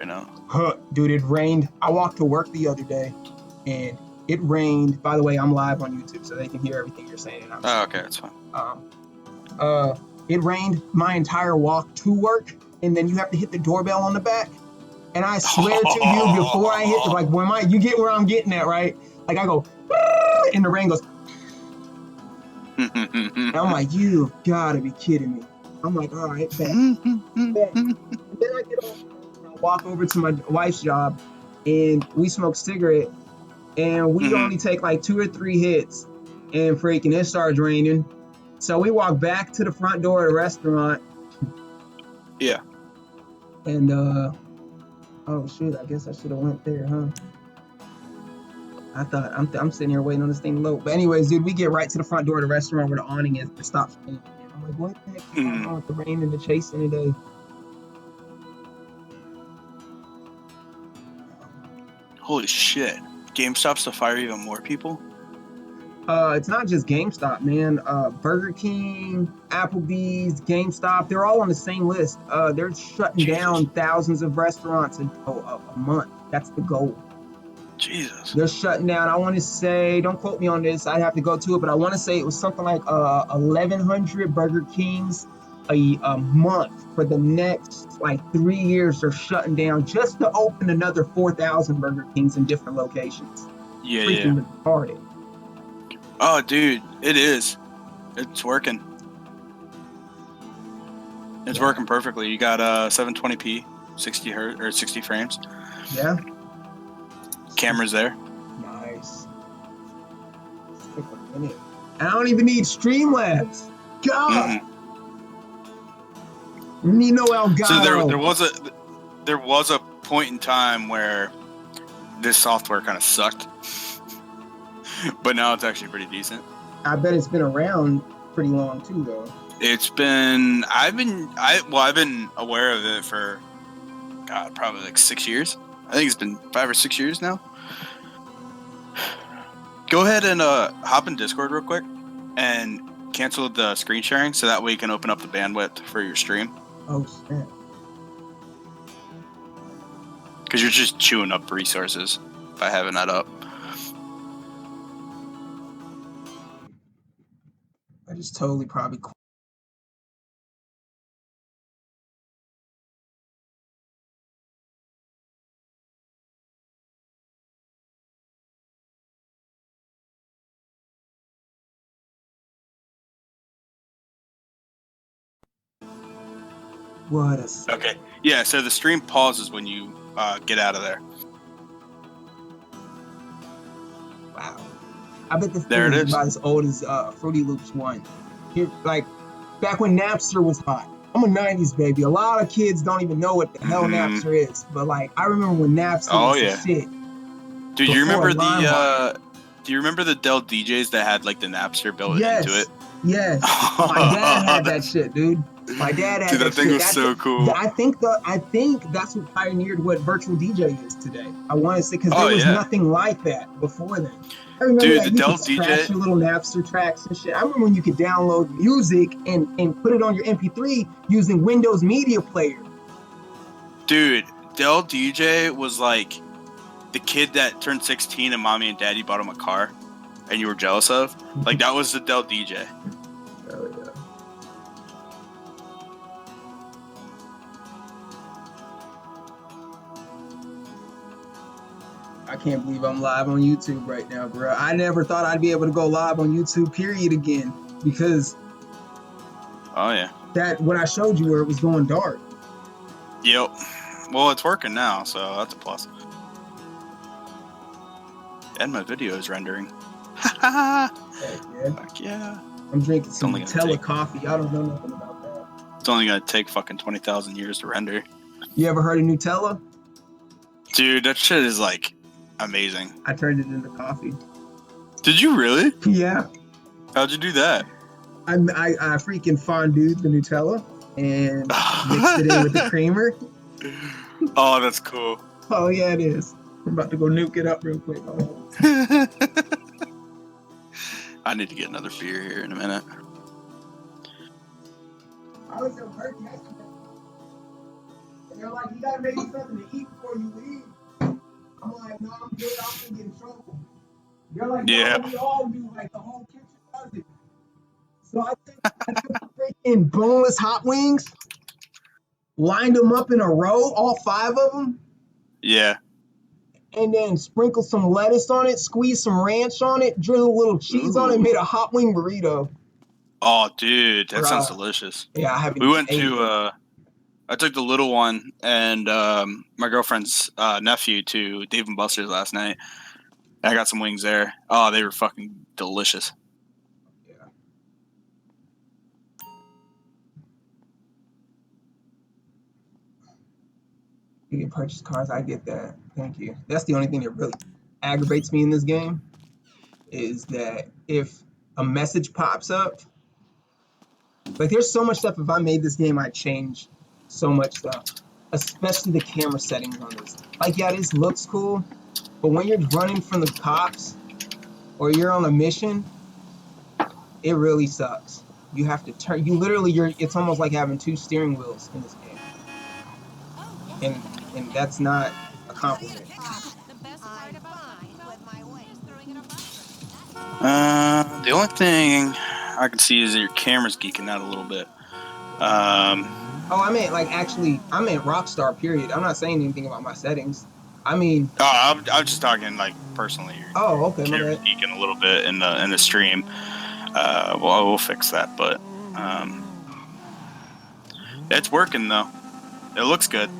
You know. Huh, dude, it rained. I walked to work the other day, and it rained. By the way, I'm live on YouTube, so they can hear everything you're saying. And Oh, okay, that's fine. It rained my entire walk to work, and then you have to hit the doorbell on the back. And I swear to you, before I hit, like you get where I'm getting at, right? Like I go, and the rain goes. And I'm like, you've got to be kidding me. I'm like, all right, bet. And then I get off, I walk over to my wife's job, and we smoke cigarette, and we only take like 2 or 3 hits, and freaking it starts raining. So we walk back to the front door of the restaurant. Yeah. And oh shoot, I guess I should have went there, huh? I thought I'm sitting here waiting on this thing to load. But anyways, dude, we get right to the front door of the restaurant where the awning is. It stops raining. I'm like, what the heck is going on with the rain and the chasing today? Holy shit! GameStop's to fire even more people. It's not just GameStop, man. Burger King, Applebee's, GameStop, they're all on the same list. They're shutting down thousands of restaurants a month. That's the goal. Jesus. They're shutting down. I want to say, don't quote me on this. I'd have to go to it, but I want to say it was something like 1,100 Burger Kings a month for the next like 3 years. They're shutting down just to open another 4,000 Burger Kings in different locations. Yeah, freaking retarded. Oh, dude, it is. It's working. It's working perfectly. You got 720p, 60 hertz or 60 frames. Yeah. Cameras there. Nice. And I don't even need Streamlabs. God. You need no Elgato. So there was a point in time where this software kind of sucked, but now it's actually pretty decent. I bet it's been around pretty long too, though. I've been aware of it for probably like 6 years. I think it's been 5 or 6 years now. Go ahead and hop in Discord real quick and cancel the screen sharing so that way you can open up the bandwidth for your stream. Oh, snap. Because you're just chewing up resources by having that up. I just totally probably. What a. Okay. Yeah, so the stream pauses when you get out of there. Wow. I bet this there thing it is is. about as old as Fruity Loops 1. Here, like, back when Napster was hot. I'm a 90s baby. A lot of kids don't even know what the hell Napster is. But, like, I remember when Napster was the shit. Dude, you remember do you remember the Dell DJs that had, like, the Napster built into it? Yes. My dad had that shit, dude. My dad had that thing was so cool. I think that's what pioneered what virtual DJ is today. I want to say because there was nothing like that before then. I remember that you could scratch your little Napster tracks and shit. I remember when you could download music and put it on your MP3 using Windows Media Player. Dude, Dell DJ was like the kid that turned 16 and mommy and daddy bought him a car and you were jealous of. Like, that was the Dell DJ. Oh, yeah. I can't believe I'm live on YouTube right now, bro. I never thought I'd be able to go live on YouTube, period, again. Because that what I showed you where it was going dark. Yep. Well, it's working now, so that's a plus. And my video is rendering. Heck yeah. Fuck yeah. I'm drinking some Nutella coffee. I don't know nothing about that. It's only gonna take fucking 20,000 years to render. You ever heard of Nutella? Dude, that shit is like amazing. I turned it into coffee. Did you really? Yeah. How'd you do that? I freaking fondued the Nutella and mixed it in with the creamer. Oh, that's cool. Oh yeah, it is. I'm about to go nuke it up real quick. I need to get another beer here in a minute. I was so hurt yesterday. They're like, you gotta make something to eat before you leave. I'm like, no, I'm good. I'm gonna get in trouble. They're like, Yeah. no, we all do. Like, the whole kitchen does it. So I took freaking boneless hot wings, lined them up in a row, all 5 of them, Yeah. and then sprinkled some lettuce on it, squeezed some ranch on it, drizzled a little cheese on it, Ooh. made a hot wing burrito. Oh, dude, that sounds Bruh. delicious. Yeah, I haven't We went ate. to I took the little one and my girlfriend's nephew to Dave and Buster's last night. I got some wings there. Oh, they were fucking delicious. Yeah. You can purchase cars. I get that. Thank you. That's the only thing that really aggravates me in this game is that if a message pops up, like there's so much stuff. If I made this game, I'd change so much stuff, especially the camera settings on this. Like, yeah, this looks cool, but when you're running from the cops or you're on a mission, it really sucks. You have to turn. You literally, it's almost like having 2 steering wheels in this game, and that's not a compliment. The only thing I can see is that your camera's geeking out a little bit. Oh, I meant like actually, I meant Rockstar. Period. I'm not saying anything about my settings. I mean, I'm just talking like personally. Your oh, okay, my camera's bad. geeking a little bit in the stream. Well, we'll fix that, but it's working though. It looks good.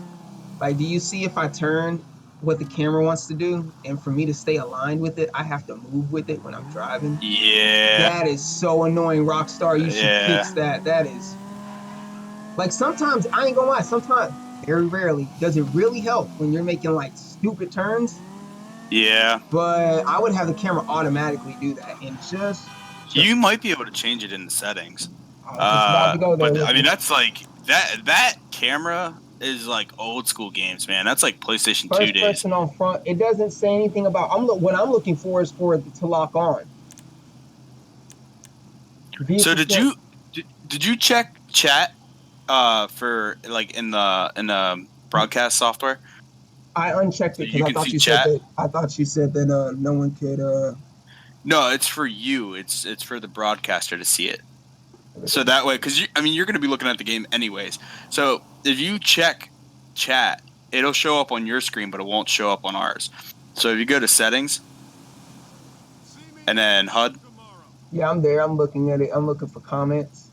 Like, do you see if I turn what the camera wants to do, and for me to stay aligned with it, I have to move with it when I'm driving? Yeah, That is so annoying, Rockstar. You should yeah. fix that. That is like sometimes I ain't gonna lie. Sometimes, very rarely, does it really help when you're making like stupid turns. Yeah. But I would have the camera automatically do that, and just You might be able to change it in the settings. I was just about to go there. But I mean, that's like that camera is like old school games, man. That's like PlayStation 2 First days. person on front. It doesn't say anything about. What I'm looking for is for it to lock on. So did you check chat for like in the broadcast software? I unchecked So it because you I can thought see you said chat. that. I thought you said that no one could. No, it's for you. It's for the broadcaster to see it. So that way, because you're going to be looking at the game anyways. So if you check chat, it'll show up on your screen, but it won't show up on ours. So if you go to settings and then HUD. Yeah, I'm there. I'm looking at it. I'm looking for comments.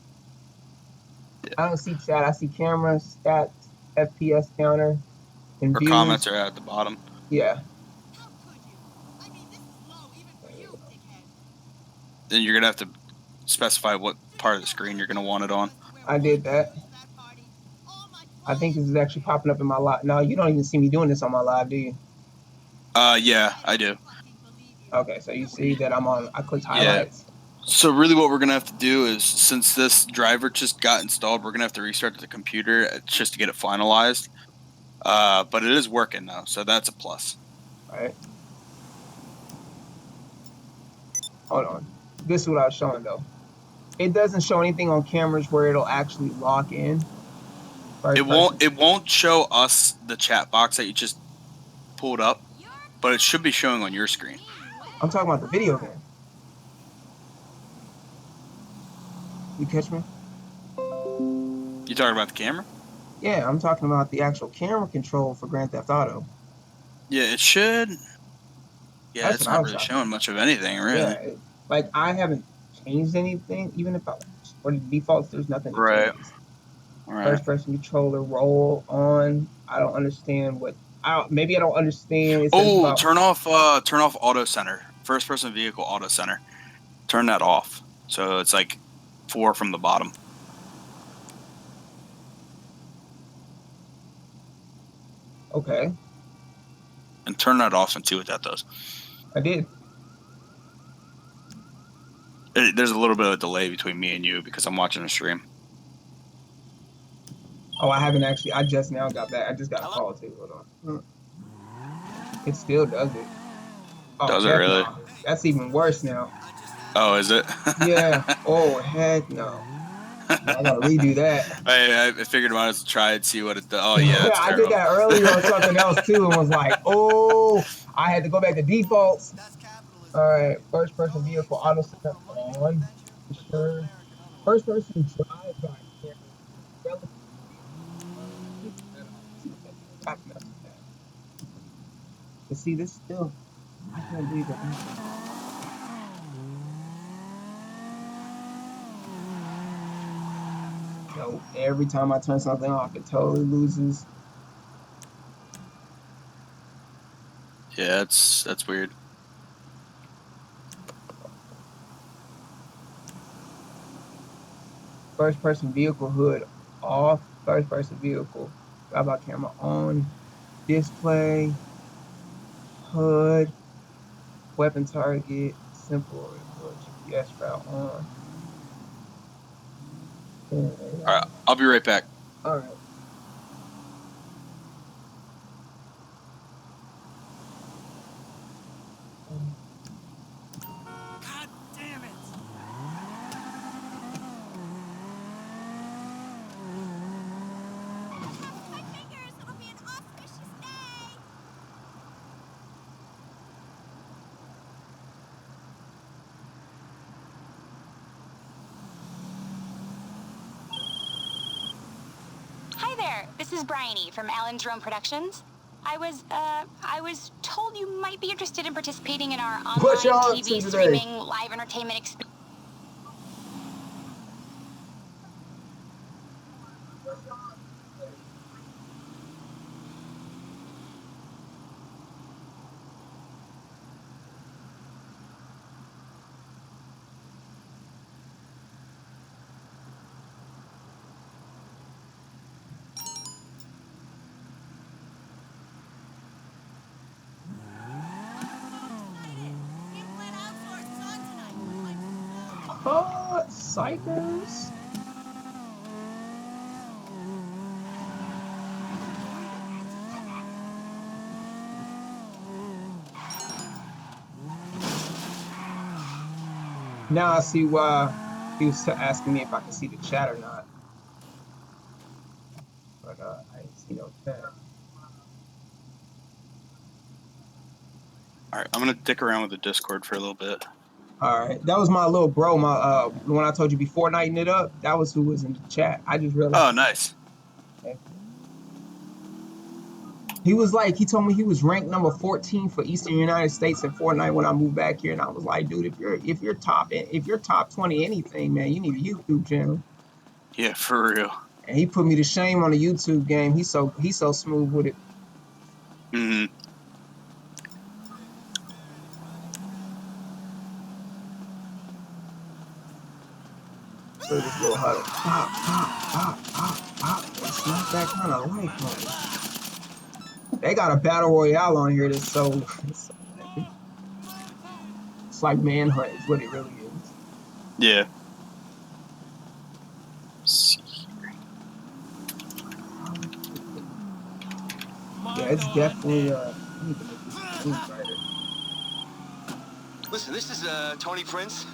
I don't see chat. I see cameras, stats, FPS counter, and Or views. comments are at the bottom. Yeah. Then you're going to have to specify what part of the screen you're going to want it on. I did that. I think this is actually popping up in my live. No, you don't even see me doing this on my live, do you? Yeah, I do. Okay, so you see that I clicked highlights. Yeah. So really what we're going to have to do is, since this driver just got installed, we're going to have to restart the computer just to get it finalized. But it is working though, so that's a plus. All right. Hold on. This is what I was showing though. It doesn't show anything on cameras where it'll actually lock in. It won't show us the chat box that you just pulled up, but it should be showing on your screen. I'm talking about the video game. You catch me? You talking about the camera? Yeah, I'm talking about the actual camera control for Grand Theft Auto. Yeah, it should. Yeah, That's it's what I not was really talking showing much of anything, really. Yeah, like I haven't changed anything. Even if for the defaults, there's nothing to Right. change. Right. First person controller roll on. I don't understand what. Maybe I don't understand. It says about, turn off auto center. First person vehicle auto center. Turn that off. So it's like 4 from the bottom. Okay. And turn that off and see what that does. I did. There's a little bit of a delay between me and you because I'm watching a stream. Oh, I haven't actually. I just now got back. I just got a call too. Hold on. It still does it. Oh, Does it really? No. That's even worse now. Oh, is it? Yeah. Oh, heck no. I gotta redo that. I figured I might as well try it, see what it does. Oh yeah, that's I did terrible. that earlier on something else too, and was like, oh, I had to go back to defaults. All right, first person vehicle auto set on. Sure. First person drive by camera relative keep that off. See what that does. I can mess with that. But see, this still, I can't believe that. No, every time I turn something off, it totally loses. Yeah, that's weird. First person vehicle hood off. First person vehicle drive by camera on. Display, hood, weapon target, simple GPS route on. All right, Yeah. I'll be right back. All right. God damn it! My fingers! It'll be an auspicious day! Hi there, this is Bryony from Alan's Drone Productions. I was told you might be interested in participating in our What online y'all up to TV today? streaming live entertainment experience. Oh, psychers. Now I see why he was asking me if I could see the chat or not. But I ain't see no chat. All right, I'm gonna dick around with the Discord for a little bit. All right, that was my little bro. My the one I told you before nighting it up. That was who was in the chat. I just Oh, realized. nice. He was like, he told me he was ranked number 14 for Eastern United States in Fortnite when I moved back here, and I was like, dude, if you're top 20 anything, man, you need a YouTube channel. Yeah, for real. And he put me to shame on the YouTube game. He's so smooth with it. Hmm. Look at this little huddle. Pop, pop, pop, pop, pop. It's not that kind of life, man. They got a battle royale on here that's so it's like manhunt is what it really is. Yeah. Let's see. Yeah, it's definitely I need to make this screen brighter. Listen, this is Tony Prince.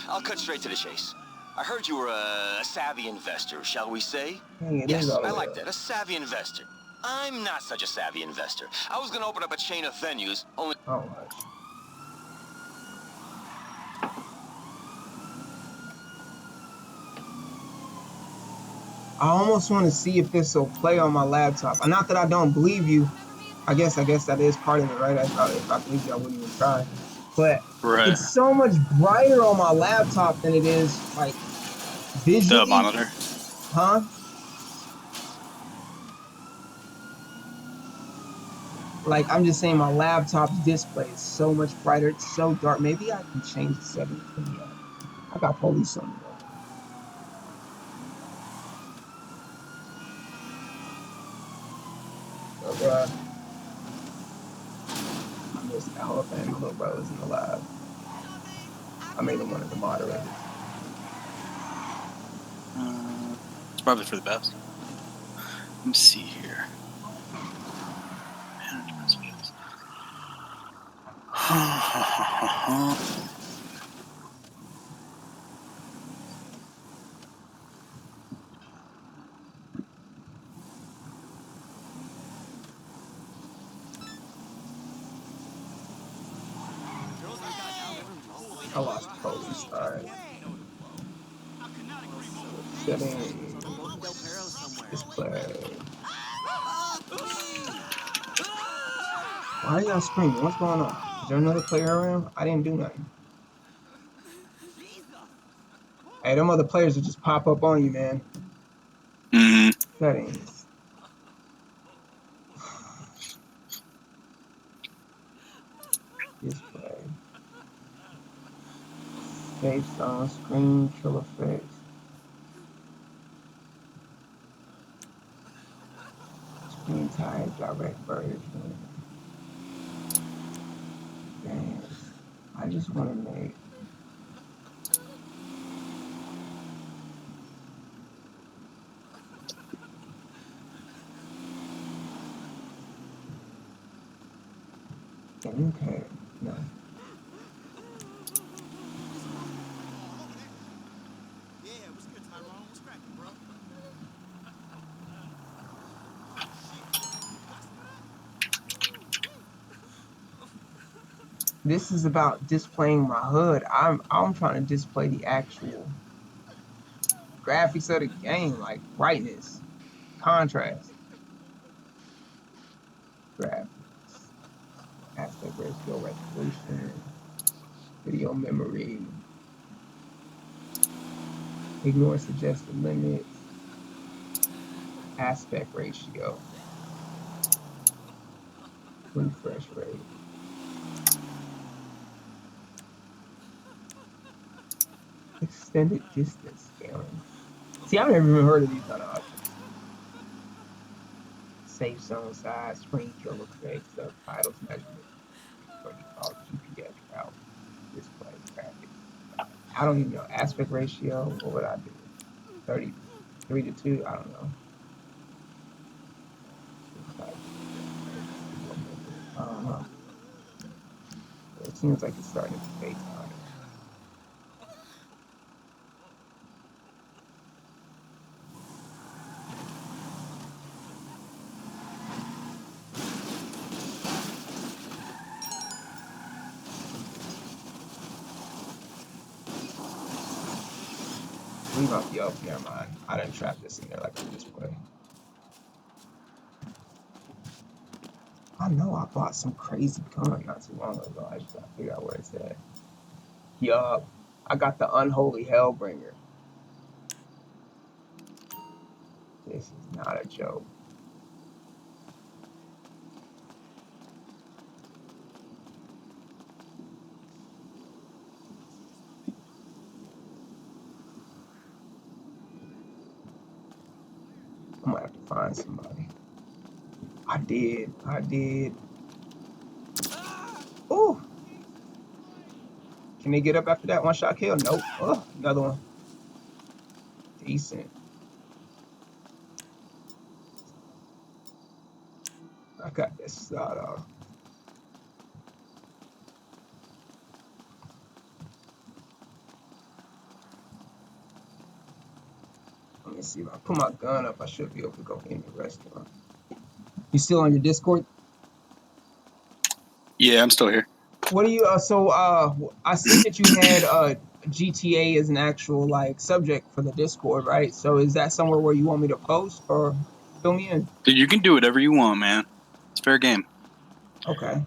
I'll cut straight to the chase. I heard you were a savvy investor, shall we say? Dang, it is Yes, all the I way like up. that. A savvy investor. I'm not such a savvy investor. I was gonna open up a chain of venues, only... Oh much. I almost want to see if this will play on my laptop. Not that I don't believe you. I guess that is part of it, right? If I believed you, I wouldn't even try. But Right. it's so much brighter on my laptop than it is like The visually, monitor. huh? Like I'm just saying, my laptop's display is so much brighter. It's so dark. Maybe I can change the settings. Yeah, I got police on me though. So, I missed that whole thing. My little brother was in the lab. I made him one of the moderators. It's probably for the best. Let me see here. Manage messages. I lost focus. All right. Settings. Display. Why are y'all screaming? What's going on? Is there another player around? I didn't do nothing. Hey, them other players will just pop up on you, man. Mm-hmm. Settings. Display. Safe zone. Screen. Kill effects. Screen type. Direct version. Games. I just want to make. Okay. No. This is about displaying my HUD. I'm trying to display the actual graphics of the game, like brightness, contrast, graphics, aspect ratio, resolution, video memory, ignore suggested limits, aspect ratio, refresh rate. Extended distance scaling. See, I've never even heard of these kind of options. Safe zone size, screen kill effects, subtitles, measurement, or default GPS route, display, graphics. I don't even know. Aspect ratio, what would I do? 33 to 2? I don't know. Type, video memory. I don't know. It seems like it's starting to be daytime. Leave out the up, never mind. I didn't trap this in there like a display. I know I bought some crazy gun not too long ago. I just gotta figure out where it's at. Yup. I got the Unholy Hellbringer. This is not a joke. I'm gonna have to find somebody. I did. Ooh. Can they get up after that one shot kill? Nope. Oh, another one. Decent. I got this start off. Let me see if I put my gun up. I should be able to go in the restaurant. You still on your Discord? Yeah, I'm still here. What do you? I seen that you had GTA as an actual like subject for the Discord, right? So is that somewhere where you want me to post or fill me in? Dude, you can do whatever you want, man. It's fair game. Okay.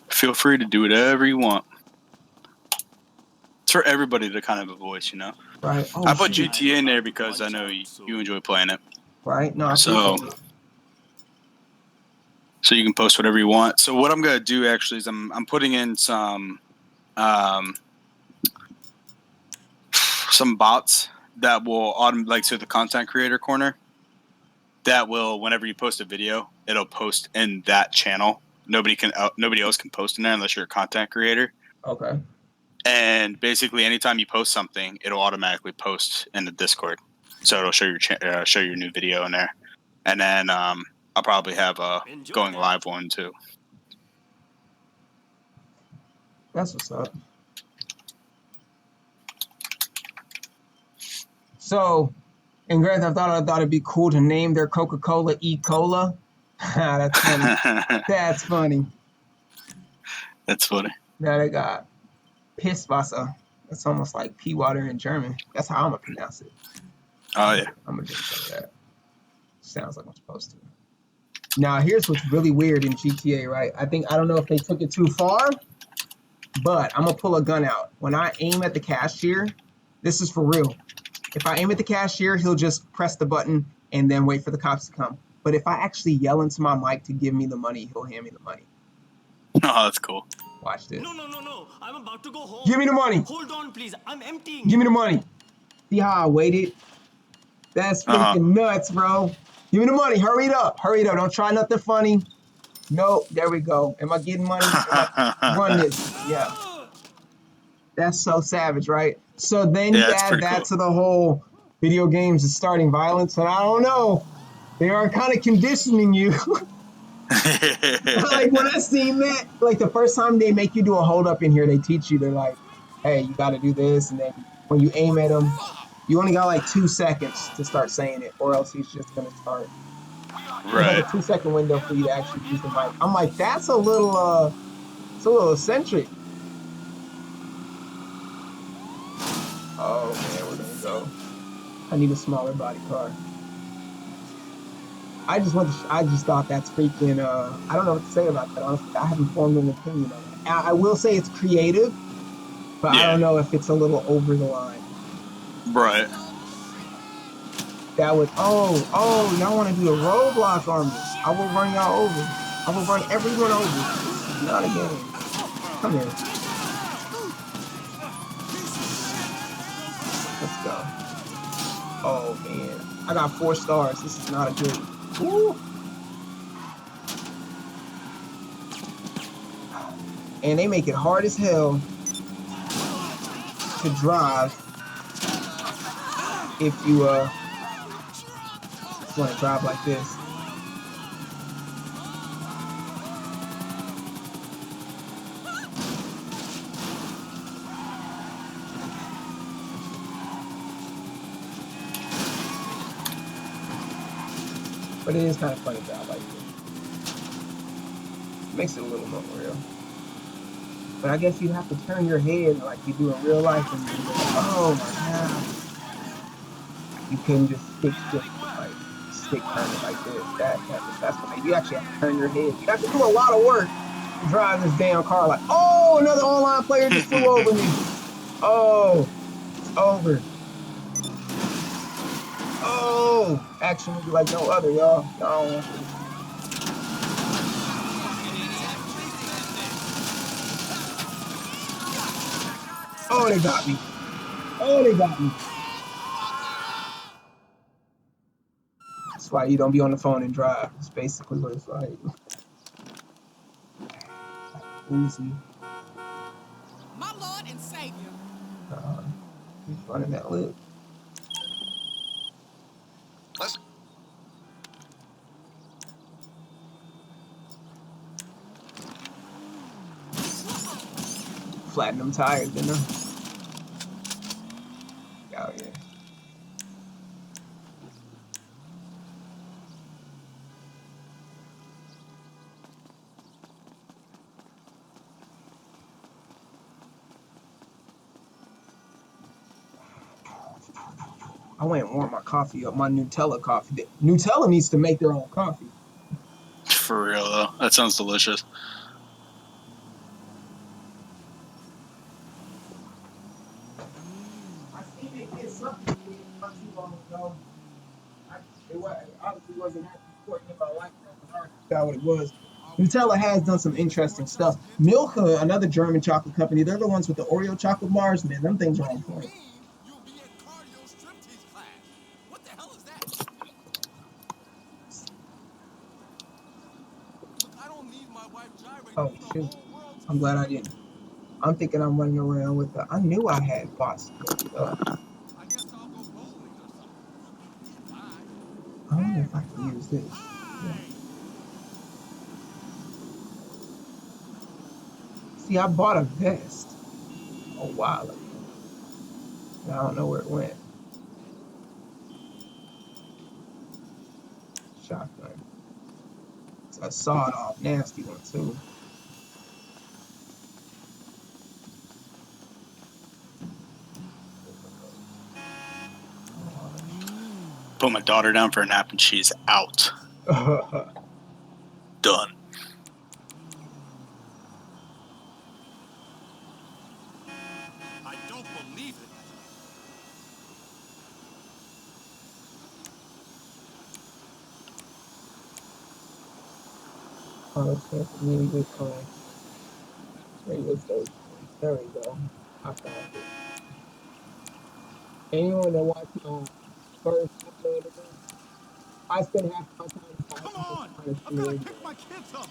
Feel free to do whatever you want. It's for everybody to kind of a voice, you know. Right. Oh, I put shoot. GTA in there because I know you enjoy playing it. Right. No, I So, appreciate it. so you can post whatever you want. So what I'm gonna do actually is I'm putting in some bots that will like to the content creator corner. That will, whenever you post a video, it'll post in that channel. Nobody else can post in there unless you're a content creator. Okay. And basically, anytime you post something, it'll automatically post in the Discord. So it'll show your new video in there, and then I'll probably have a going live one too. That's what's up. So, in Grand Theft Auto, I thought it'd be cool to name their Coca-Cola E-Cola. That's funny. That's funny. That's funny. That I got. Pisswasser. That's almost like pea water in German. That's how I'm gonna pronounce it. Oh yeah. I'm gonna drink some of that. Sounds like I'm supposed to. Now, here's what's really weird in GTA, right? I don't know if they took it too far, but I'm gonna pull a gun out. When I aim at the cashier, this is for real. If I aim at the cashier, he'll just press the button and then wait for the cops to come. But if I actually yell into my mic to give me the money, he'll hand me the money. Oh, that's cool. Watch this. No. I'm about to go home. Give me the money. Hold on, please. I'm emptying. Give me the money. See how I waited? That's freaking nuts, bro. Give me the money. Hurry it up. Hurry it up. Don't try nothing funny. Nope. There we go. Am I getting money? Run this. Yeah. That's so savage, right? So then Yeah, you that's add pretty that cool. to the whole video games is starting violence, and I don't know. They are kind of conditioning you. Like when I seen that, like the first time they make you do a hold up in here, they teach you. They're like, "Hey, you got to do this," and then when you aim at them, you only got like 2 seconds to start saying it, or else he's just gonna start. There's like Right. a 2 second window for you to actually use the mic. I'm like, that's it's a little eccentric. Oh man, we're gonna go. I need a smaller body car. I just thought that's freaking. I don't know what to say about that. Honestly, I haven't formed an opinion on it. I will say it's creative, but I Yeah. don't know if it's a little over the line. Right. That would. Y'all want to do a roadblock on me? I will run y'all over. I will run everyone over. This is not a game. Come here. Let's go. Oh man, I got 4 stars. This is not a good. Woo. And they make it hard as hell to drive if you want to drive like this. But it is kind of funny to drive like this. It makes it a little more real. But I guess you'd have to turn your head like you do in real life, and you're like, oh my god. You couldn't just stick shift like stick turn it like this. That's what you actually have to turn your head. You have to do a lot of work to drive this damn car. Like, oh, another online player just flew over me. Oh, it's over. Oh, action movie like no other, y'all. Y'all don't want this. Oh, they got me. Oh, they got me. That's why you don't be on the phone and drive. It's basically what it's like. Uzi. My Lord and Savior. He's running that lip. Let's Flatten them tires, didn't I? Oh, yeah. I went and warmed my coffee up, my Nutella coffee. Nutella needs to make their own coffee. For real though, that sounds delicious. I seen it get something not too long ago. It obviously wasn't that important in my life. I forgot what it was. Nutella has done some interesting stuff. Milka, another German chocolate company, they're the ones with the Oreo chocolate bars. Man, them things are on point. You'll be in cardio striptease class? What the hell is that? Look, I don't need my wife gyrating Oh, for the shoot. whole world to I'm glad I see. didn't. I'm thinking I'm running around with the. I knew I had bought some good stuff. I guess I'll go bowling or something. Bye. I wonder if I can use this. Yeah. See, I bought a vest a while ago. And I don't know where it went. Shotgun. It's a sawed-off, nasty one too. put my daughter down for a nap and she's out. Done. I don't believe it. Oh, chance of me this time. Radio station. There we go. I found it. Anyone that watched first episode of this, I spent half my time Come just on! trying to I've stream the got to radio. pick my kids up.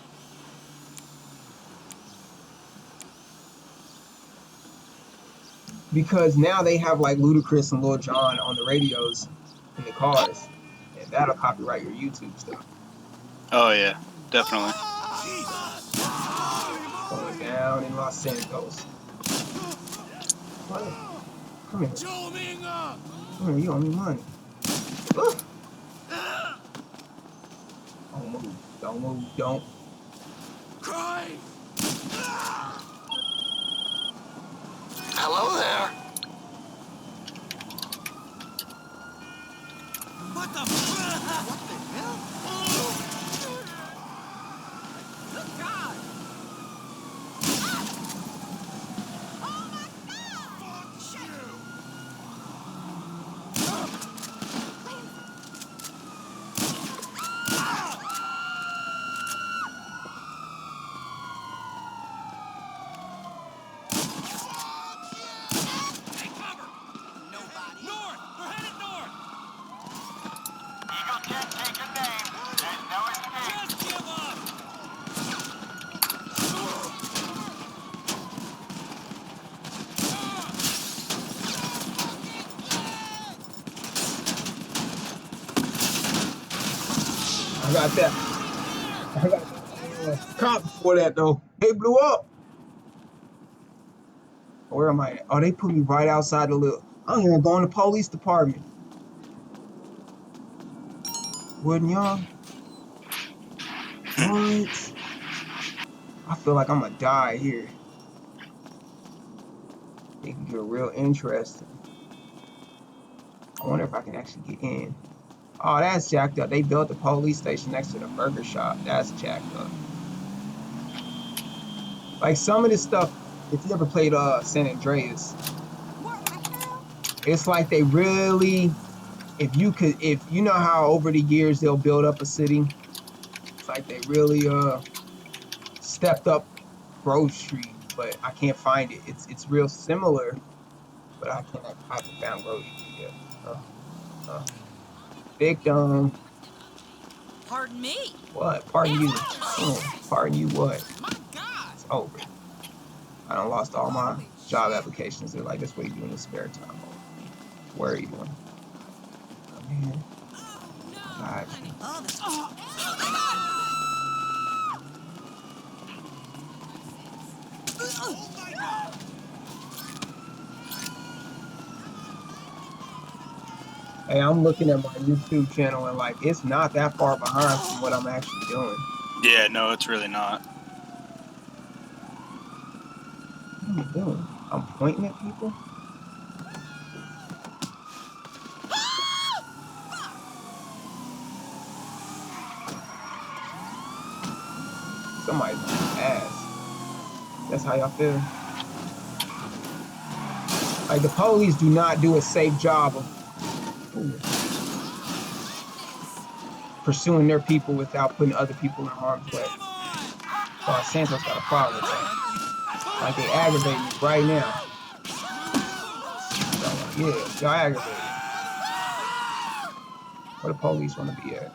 Because now they have like Ludacris and Lil Jon on the radios in the cars, and that'll copyright your YouTube stuff. Oh yeah, definitely. Going down in Los Santos. What? Come here. Come here, you owe me money. Oof. Don't move. Don't move. Don't. Hello there. What the hell? Good God! North! They're headed north! Eagle can't take a name. There's no escape. Just give up! I got that. I got that. Cop before that though. They blew up. Where am I at? Oh, they put me right outside the little. I'm even going to police department. Wouldn't y'all? What? I feel like I'm gonna die here. It can get real interesting. I wonder if I can actually get in. Oh, that's jacked up. They built the police station next to the burger shop. That's jacked up. Like some of this stuff, if you ever played San Andreas, it's like they really, if you know how over the years they'll build up a city, it's like they really stepped up Grove Street, but I can't find it. It's real similar, but I haven't found Grove Street yet. Victim. Pardon me. What? Pardon you? Pardon you what? My God. It's over. I done lost all my job applications. They're like, that's what you do in your spare time. Oh, where are you going? Come here. I got you. Hey, I'm looking at my YouTube channel and like it's not that far behind from what I'm actually doing. Yeah, no, it's really not. What am I doing? I'm pointing at people? Somebody's on my ass. That's how y'all feel? Like the police do not do a safe job of pursuing their people without putting other people in harm's way. Oh, Santos got a problem with that. Like they aggravate me right now. So, yeah, y'all aggravated. Where the police want to be at?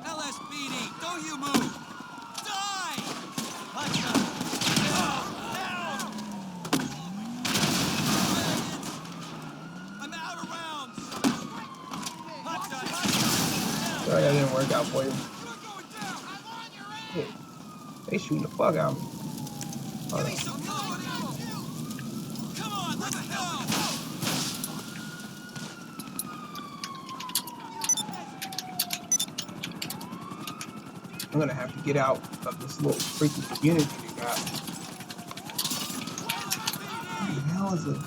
LSPD, don't you move! Die! I'm out of rounds! Sorry that didn't work out for you. Shit. They shooting the fuck out of me. Hold on. Come on, let's go! I'm gonna have to get out of this little freaky community they got. What the hell is it?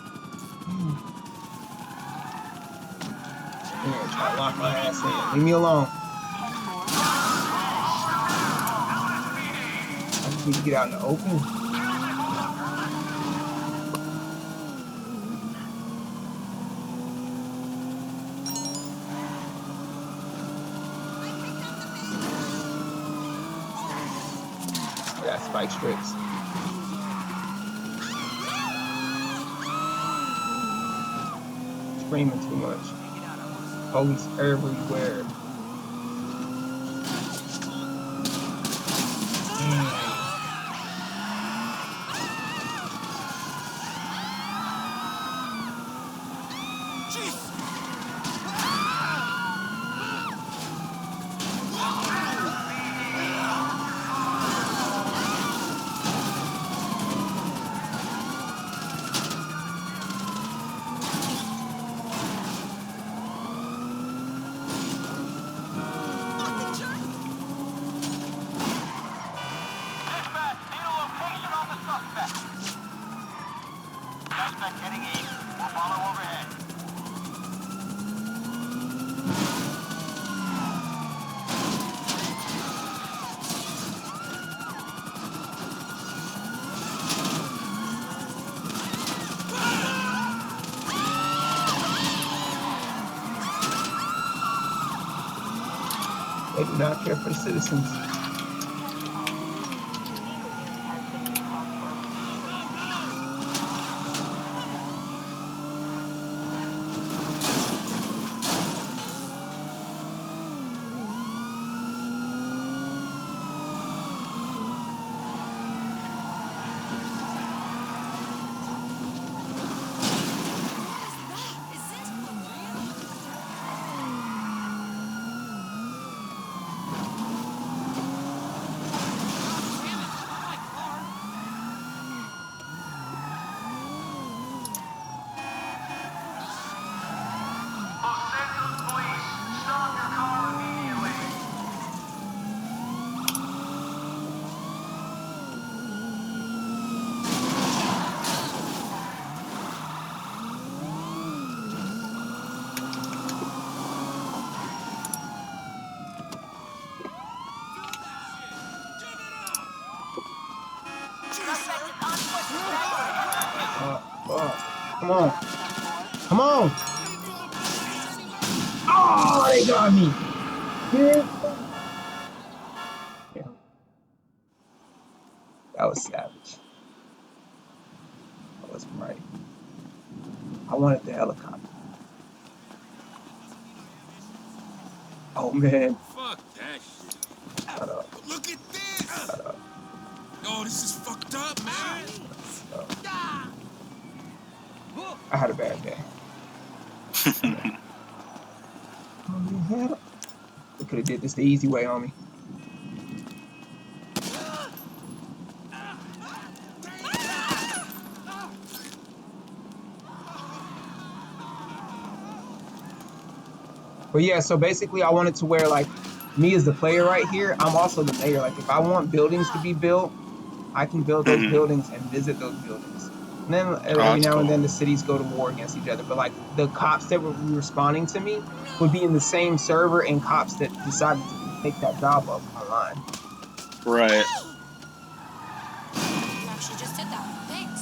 Yeah, try to lock my ass in. Leave me alone. I just need to get out in the open. I got spike strips. Screaming too much. Police everywhere. They do not care for the citizens. Come on. Come on. Oh, they got me. Yeah. That was savage. That was right. I wanted the helicopter. Oh, man. Fuck that shit. Shut up. Look at this. Shut up. Oh, this is fucked up, man. I had a bad day. We could have did this the easy way on me. But yeah, so basically I wanted to where like me as the player right here, I'm also the mayor. Like if I want buildings to be built, I can build those buildings and visit those buildings. And then every now and then the cities go to war against each other. But like the cops that were responding to me would be in the same server and cops that decided to take that job up online. Right. She just did that. Thanks.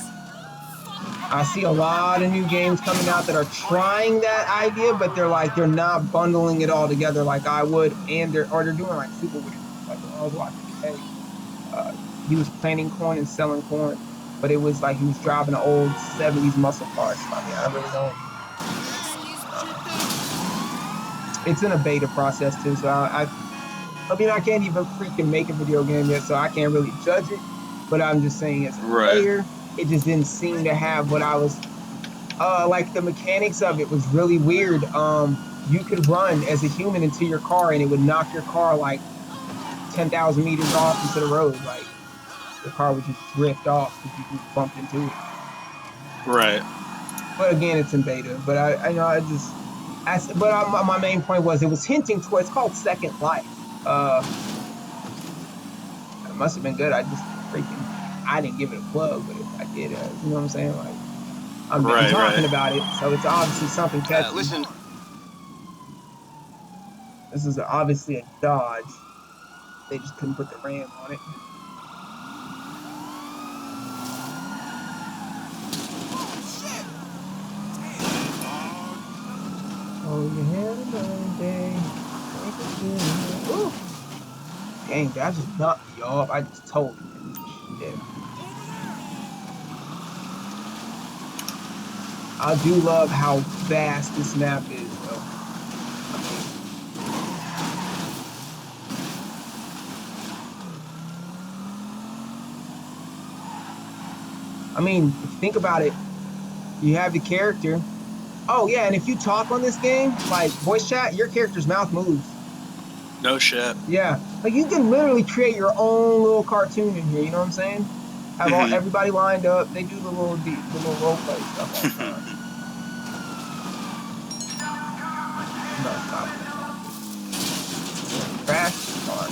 I see a lot of new games coming out that are trying that idea, but they're not bundling it all together like I would, and they're doing like super weird. Like when I was watching today, he was planting corn and selling corn, but it was like he was driving an old 70s muscle car. So, I mean, I really don't. It's in a beta process too, so I mean, I can't even freaking make a video game yet, so I can't really judge it. But I'm just saying, as a player, it just didn't seem to have what I was. Like the mechanics of it was really weird. You could run as a human into your car, and it would knock your car like 10,000 meters off into the road. Like the car would just drift off because you just bumped into it. Right. But again, it's in beta. But my main point was it was hinting towards. It's called Second Life. It must have been good. I didn't give it a plug, but if I did, you know what I'm saying? Like I'm talking about it, so it's obviously something catchy. Listen. This is obviously a Dodge. They just couldn't put the Ram on it. Oh, you had another day. Ooh. Dang, that just knocked me off. I just totally missed. Shit. I do love how vast this map is, though. I mean, if you think about it, you have the character. Oh yeah, and if you talk on this game, like voice chat, your character's mouth moves. No shit. Yeah, like you can literally create your own little cartoon in here. You know what I'm saying? Have all Mhm. everybody lined up. They do the little role play stuff all the time. I'm about to stop this real quick. I'm gonna crash this car.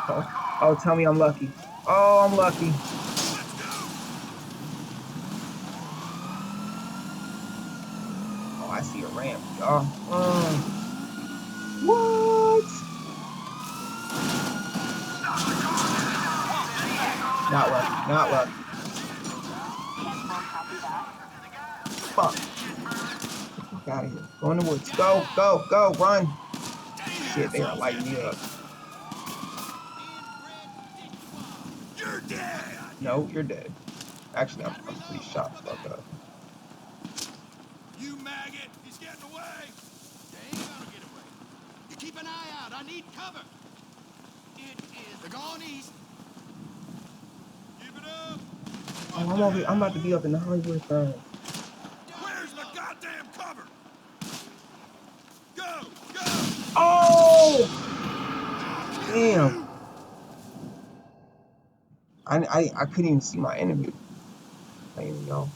Oh, oh, tell me I'm lucky. Oh, I'm lucky. Oh, I see a ramp, y'all. What? Not lucky. Not lucky. Fuck. Get the fuck out of here. Go in the woods. Go, go, go, run. Shit, they are lighting me up. You're dead! No, you're dead. Actually, I'm pretty shot the fuck up. You maggot! He's getting away! They ain't gonna get away. You keep an eye out. I need cover. They're going east. Keep it up! Oh, What the I'm hell? about to be up in the Hollywood Sign. Where's the goddamn cover? Go! Go! Oh, Get damn. you! I couldn't even see my enemy. I didn't even know.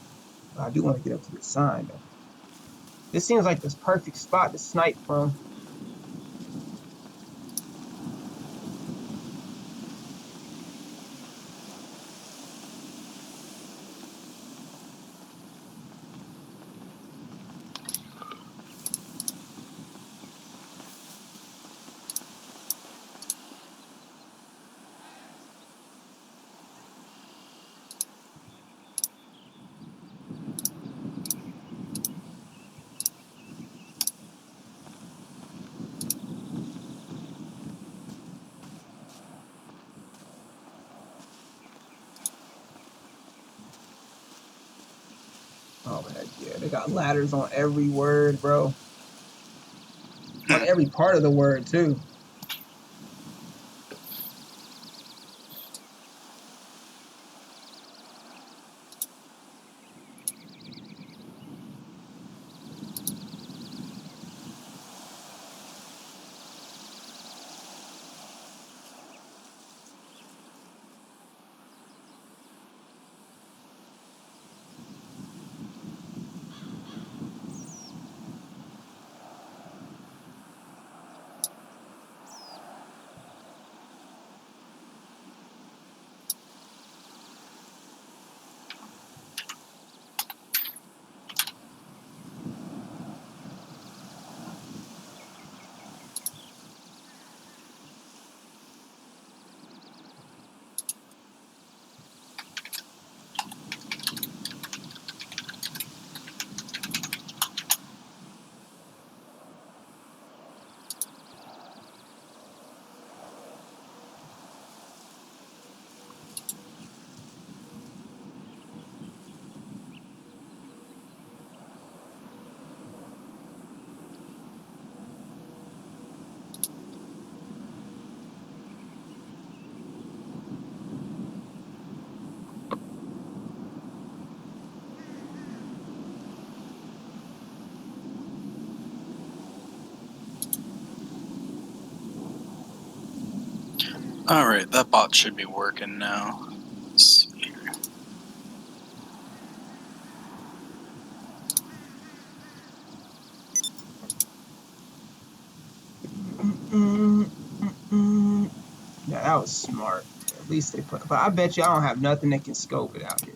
But I do want to get up to the sign though. This seems like this perfect spot to snipe from. Oh heck yeah, they got ladders on every word, bro. On every part of the word too. All right, that bot should be working now. Let's see here. Yeah, that was smart. At least they put. But I bet you I don't have nothing that can scope it out here.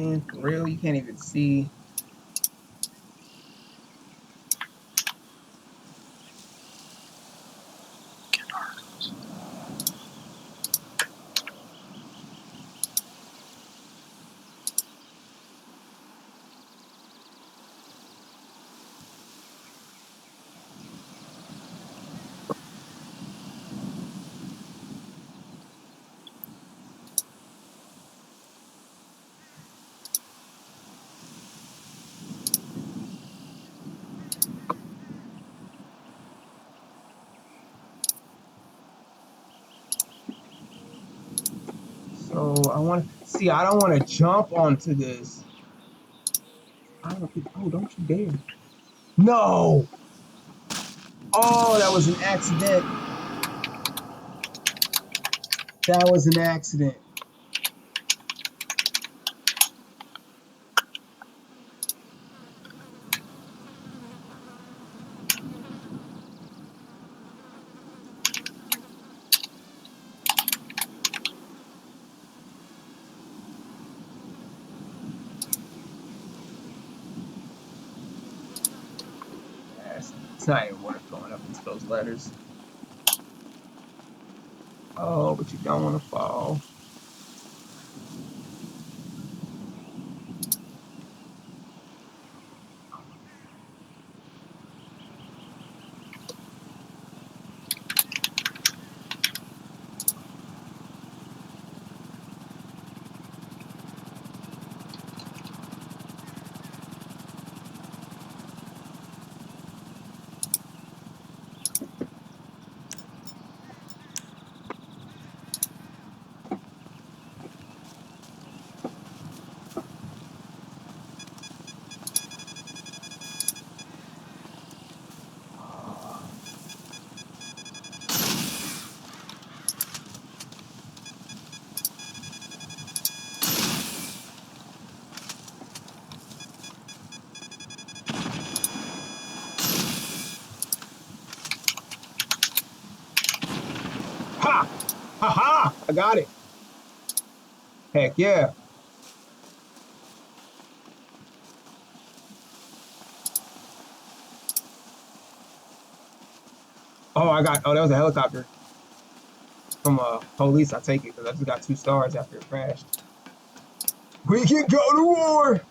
Man, for real, you can't even see. So I want to see. I don't want to jump onto this. I don't. Oh, don't you dare! No. Oh, that was an accident. That was an accident. It's not even worth going up into those letters. Oh, but you don't want to fall. Ha! Ha ha! I got it. Heck yeah. Oh, I got. Oh, that was a helicopter from police. I take it because I just got 2 stars after it crashed. We can go to war.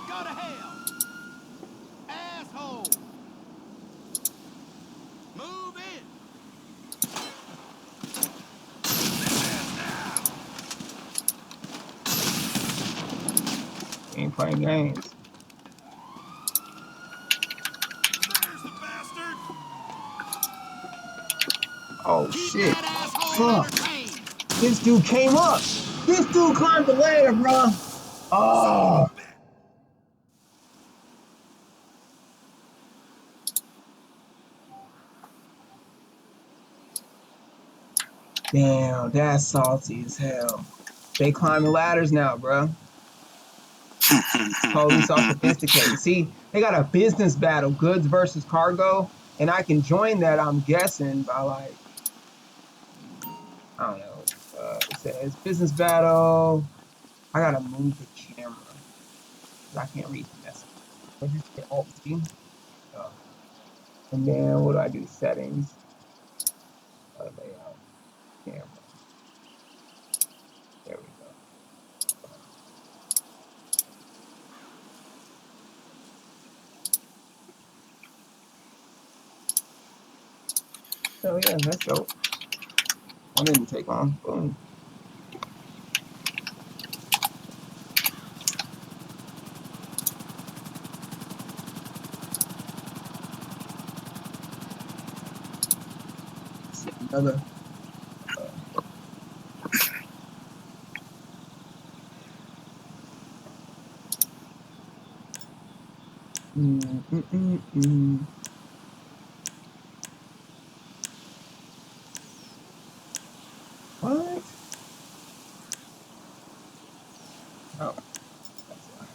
Go to hell! Asshole! Move in! Ain't playing games. There's the bastard! Oh Keep shit. that asshole Fuck. entertained! This dude came up. This dude climbed the ladder, bro. Son of Oh. a bitch! Damn, that's salty as hell. They climbing ladders now, bro. Police are sophisticated. See, they got a business battle, goods versus cargo, and I can join that, I'm guessing, by like, I don't know. It says business battle. I gotta move the camera because I can't read the message. What did you say? Alt C? Oh. And then what do I do? Settings, layout, camera. There we go. Oh yeah, that's dope. That didn't take long. Boom. Another. Mm. What? Oh, that's why.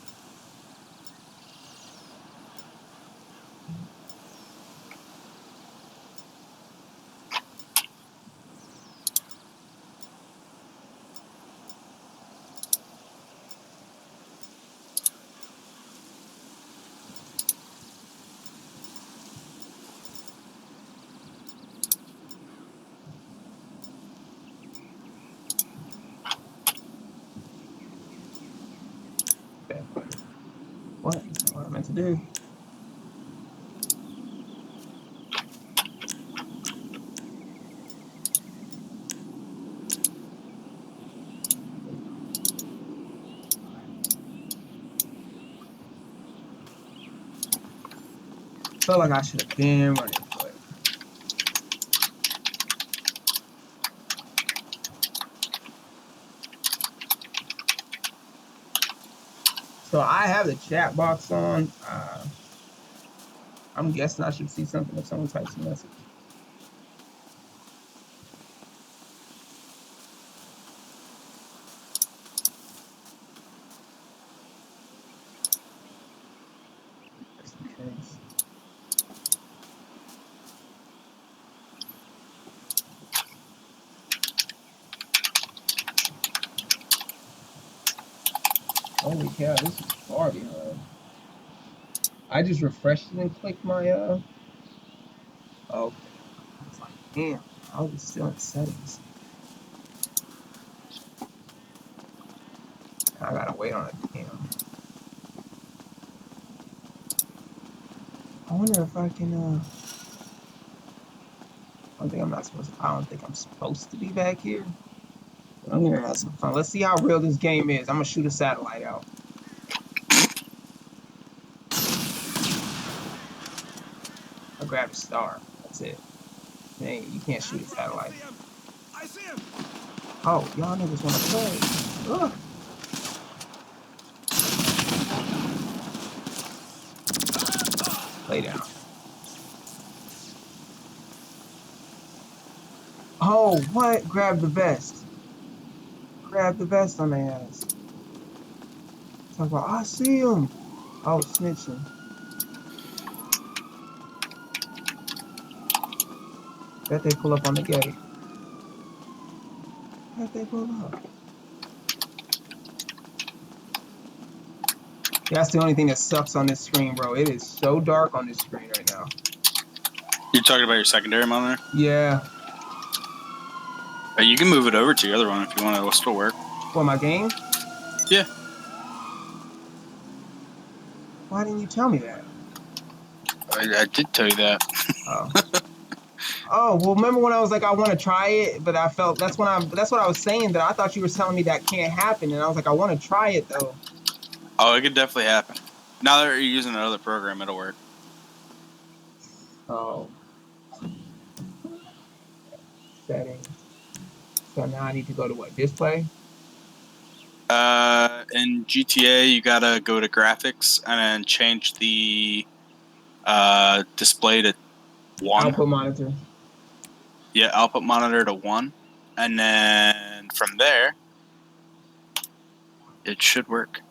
Bad player. What? That's not what I meant to do. Felt like I should have been running, but so I have the chat box on. I'm guessing I should see something if someone types a message. Just in case. Holy cow, this is far behind. I just refreshed it and clicked my okay. I was like, damn, I was still in settings. I gotta wait on it. Damn. I wonder if I can I don't think I'm supposed to be back here. But I'm gonna have some fun. Let's see how real this game is. I'm gonna shoot a satellite out. I grabbed a star. That's it. Man, you can't shoot a satellite. I see him. Oh, y'all niggas wanna play. Ugh. Lay down. Oh, what? Grab the vest. Grab the vest on their ass. Talk about, I see him. Oh, snitching. Bet they pull up on the gate. Bet they pull up. That's the only thing that sucks on this screen, bro. It is so dark on this screen right now. You're talking about your secondary monitor? Yeah. You can move it over to the other one if you want. It'll still work. For my game? Yeah. Why didn't you tell me that? I did tell you that. Oh. Oh, well, remember when I was like, I want to try it, but I felt that's what I was saying, that I thought you were telling me that can't happen. And I was like, I want to try it though. Oh, it could definitely happen. Now that you're using another program, it'll work. Oh. Settings. So now I need to go to what? Display? In GTA, you gotta go to graphics and then change the display to 1. Output monitor. Yeah, output monitor to 1. And then from there, it should work.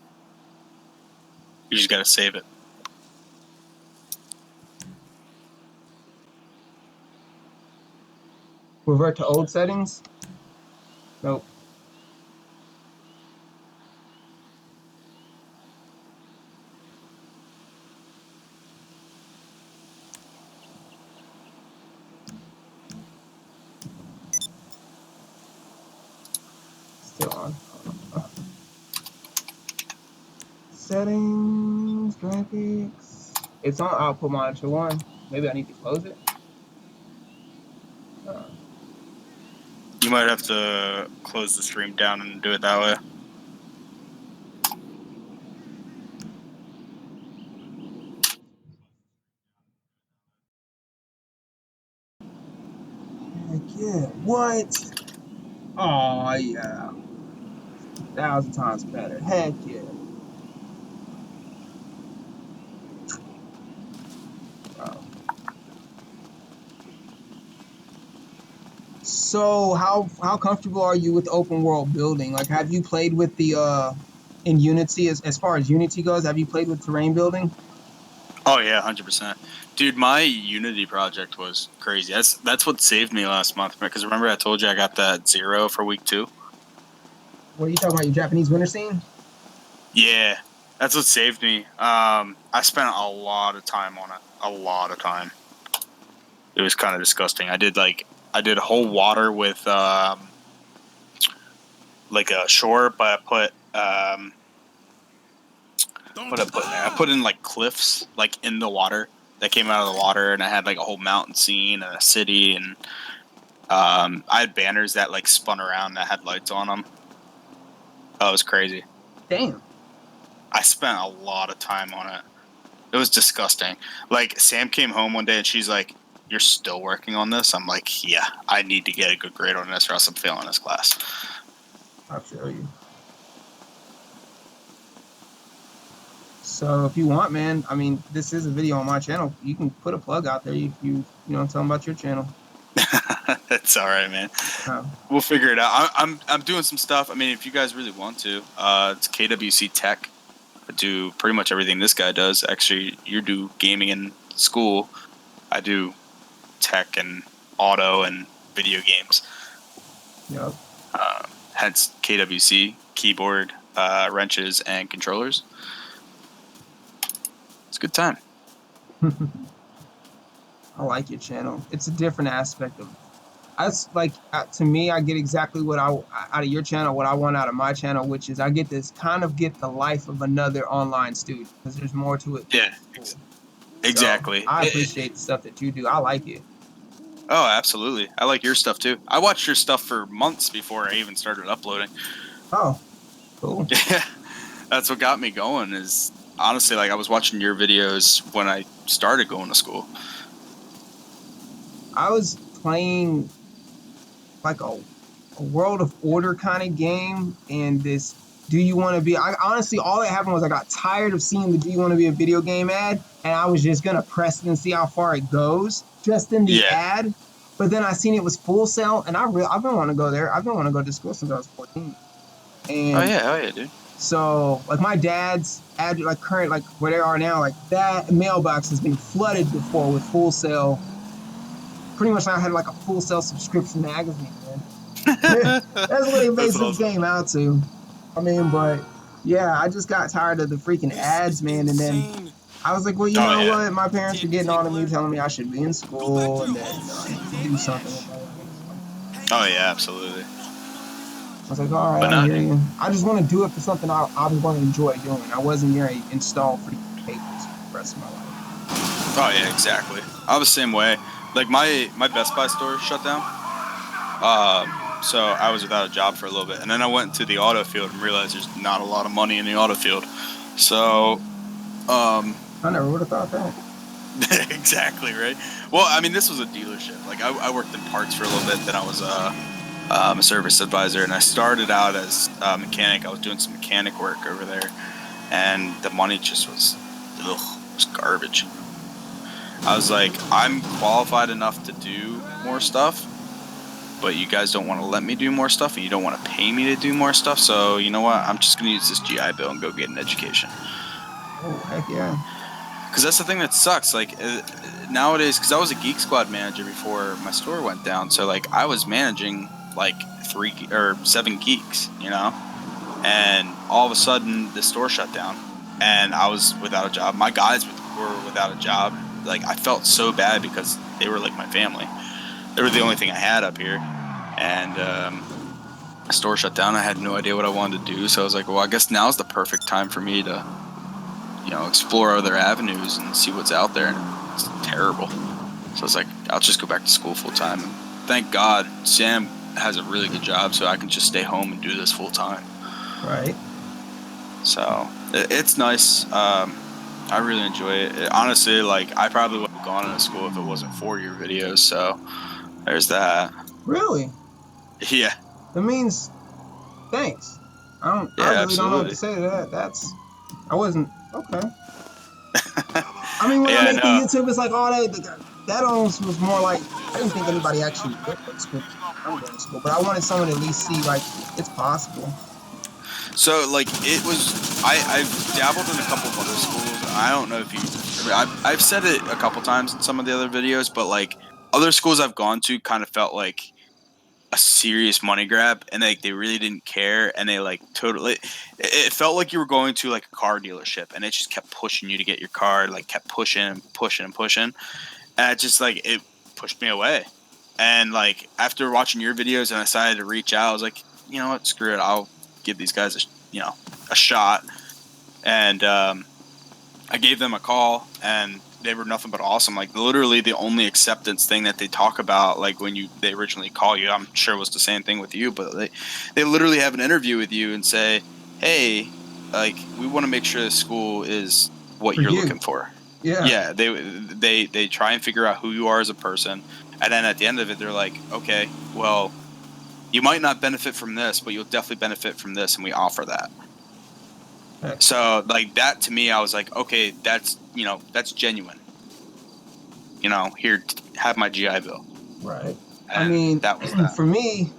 You just gotta save it. Revert to old settings? Nope. Still on. Settings, graphics. It's on output monitor 1. Maybe I need to close it. You might have to close the stream down and do it that way. I What? Oh yeah, 1,000 times better. Heck yeah. Wow. So how comfortable are you with open world building? Like, have you played with the in Unity as far as Unity goes? Have you played with terrain building? Oh yeah, 100%. Dude, my Unity project was crazy. That's what saved me last month because remember I told you I got that 0 for week 2. What are you talking about? Your Japanese winter scene? Yeah, that's what saved me. I spent a lot of time on it. A lot of time. It was kind of disgusting. I did whole water with like a shore, but what I put in there. I put in like cliffs like in the water that came out of the water, and I had like a whole mountain scene and a city, and I had banners that like spun around that had lights on them. Oh, it was crazy. Damn. I spent a lot of time on it. It was disgusting. Like Sam came home one day and she's like, "You're still working on this?" I'm like, "Yeah, I need to get a good grade on this, or else I'm failing this class." I feel you. So if you want, man, I mean, this is a video on my channel. You can put a plug out there if tell them about your channel. That's all right, man. Oh, We'll figure it out. I'm doing some stuff. I mean, if you guys really want to, it's KWC Tech. I do pretty much everything this guy does. Actually, you do gaming in school. I do tech and auto and video games. yep. Hence KWC, keyboard, wrenches, and controllers. It's a good time. I like your channel. It's a different aspect of. To me, I get exactly what I out of your channel, what I want out of my channel, which is I get this kind of get the life of another online student because there's more to it. Yeah, So exactly. I appreciate the stuff that you do. I like it. Oh, absolutely. I like your stuff too. I watched your stuff for months before I even started uploading. Oh, cool. Yeah, that's what got me going. Is honestly like I was watching your videos when I started going to school. I was playing like a World of Order kind of game, and this do you want to be I honestly all that happened was I got tired of seeing the do you want to be a video game ad, and I was just gonna press it and see how far it goes just in the Yeah. ad. But then I seen it was Full Sail, and I've been wanting to go there. I've been wanting to go to school since I was 14. And Oh yeah, dude. so like my dad's ad, like current, like where they are now, like that mailbox has been flooded before with Full Sail. Pretty much I had like a Full Sail subscription magazine, man. That's what they That's based this awesome. game out to. I mean, but yeah, I just got tired of the freaking ads, man. And then I was like, well, you Oh know yeah. what? My parents were getting on to me, telling me I should be in school and that I need to do something with my life. So Oh yeah, absolutely. I was like, all right, But I no, hear dude. you. I just want to do it for something I'm going to enjoy doing. I wasn't going to install freaking papers for the rest of my life. Oh yeah, exactly. I was the same way. Like my Best Buy store shut down. So I was without a job for a little bit, and then I went to the auto field and realized there's not a lot of money in the auto field. So, I never would have thought that. exactly right. Well, I mean, this was a dealership. Like I worked in parts for a little bit. Then I was a service advisor, and I started out as a mechanic. I was doing some mechanic work over there, and the money just was, it was garbage. I was like, I'm qualified enough to do more stuff, but you guys don't want to let me do more stuff, and you don't want to pay me to do more stuff. So you know what? I'm just gonna use this GI Bill and go get an education. Oh, heck yeah. Because that's the thing that sucks. Like nowadays, because I was a Geek Squad manager before my store went down, so like I was managing like 7 geeks, you know, and all of a sudden the store shut down, and I was without a job. My guys were without a job. Like I felt so bad because they were like my family. They were the only thing I had up here, and the store shut down. I had no idea what I wanted to do, so I was like, well, I guess now's the perfect time for me to, you know, explore other avenues and see what's out there. And it's terrible. So I was like, I'll just go back to school full time. And thank God Sam has a really good job, so I can just stay home and do this full time. Right. So it's nice. I really enjoy it. Honestly, like I probably would have gone into school if it wasn't for your videos. So there's that. Really? Yeah. That means thanks. I Yeah, really don't know what to absolutely. say to that. I wasn't okay. I mean, when I Yeah, make the no. YouTube, it's like all that almost was more like I didn't think anybody actually would go to school. I'm going to school, but I wanted someone to at least see like it's possible. So like it was, I've dabbled in a couple of other schools. I don't know if you, I mean, I've said it a couple times in some of the other videos, but like other schools I've gone to kind of felt like a serious money grab, and they really didn't care, and they like totally, it felt like you were going to like a car dealership, and it just kept pushing you to get your car, like kept pushing and pushing and pushing, and it just like it pushed me away. And like after watching your videos, and I decided to reach out, I was like, you know what, screw it, I'll give these guys a shot. And I gave them a call, and they were nothing but awesome. Like literally, the only acceptance thing that they talk about, like when they originally call you, I'm sure was the same thing with you, but they literally have an interview with you and say, hey, like we want to make sure the school is what For you're you, looking for. yeah, Yeah, they try and figure out who you are as a person, and then at the end of it, they're like, okay, well, you might not benefit from this, but you'll definitely benefit from this, and we offer that. heck, So like that to me, I was like, okay, that's genuine. Here, have my GI Bill, right. I and mean, that was that. for me,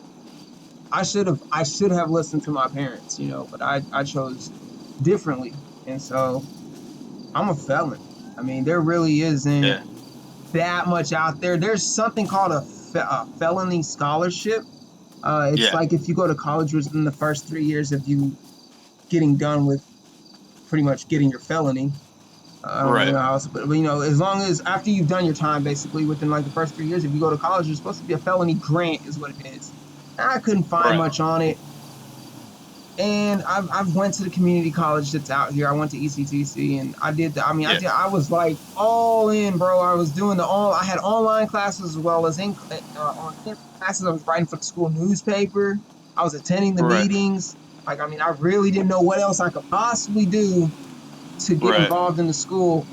I should have listened to my parents, but I chose differently, and so I'm a felon. I mean, there really isn't Yeah, that much out there. There's something called a felony scholarship. It's yeah, like if you go to college within the first 3 years of you getting done with pretty much getting your felony. I don't really right, know how else, but as long as after you've done your time, basically within like the first 3 years, if you go to college, you're supposed to be a felony grant, is what it is. I couldn't find right. much on it, and I've went to the community college that's out here. I went to ECTC, and I did the. I mean, Yeah, I was like all in, bro. I was doing I had online classes as well as on campus classes. I was writing for the school newspaper. I was attending the right, meetings. Like, I mean, I really didn't know what else I could possibly do to get right, involved in the school,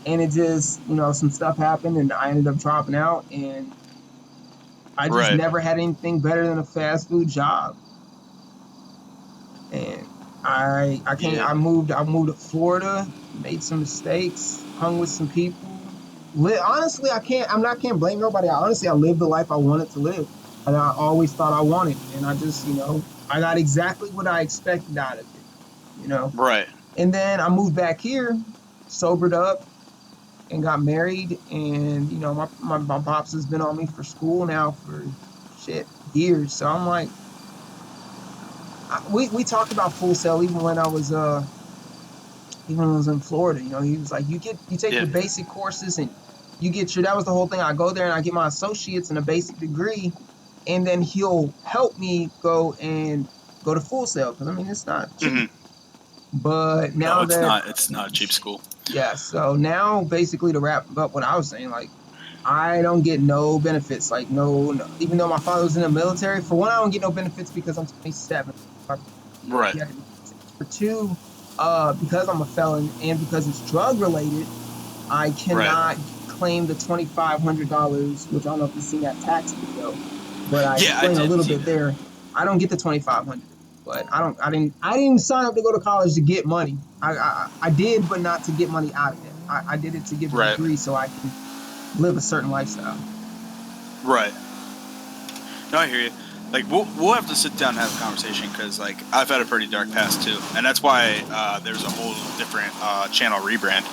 and it just, some stuff happened, and I ended up dropping out, and I just right. never had anything better than a fast food job. And I can't Yeah, I moved to Florida, made some mistakes, hung with some people. Honestly, I can't blame nobody. I lived the life I wanted to live, and I always thought I wanted, and I just, I got exactly what I expected out of it. right. And then I moved back here, sobered up, and got married, and my pops has been on me for school now for shit years. So I'm like, we talked about Full Sail even when I was in Florida. He was like, you take Yeah, your basic courses, and you get your that was the whole thing. I go there and I get my associates and a basic degree, and then he'll help me go to Full Sail, because I mean it's not cheap. hmm. But No, now it's that not. It's not a cheap school. yeah, so now basically to wrap up what I was saying, like I don't get no benefits, like no, even though my father was in the military. For one, I don't get no benefits because I'm 27. Right. For two, because I'm a felon and because it's drug related, I Right. cannot claim the $2,500, which I don't know if you've seen that tax video, but I Yeah, I explain a did little see bit that. there. I don't get the 2,500, but I didn't sign up to go to college to get money. I did, but not to get money out of it. I did it to get the Right. degree so I can live a certain lifestyle. Right. No, I hear you. Like we'll have to sit down and have a conversation, because like I've had a pretty dark past too, and that's why there's a whole different channel rebrand.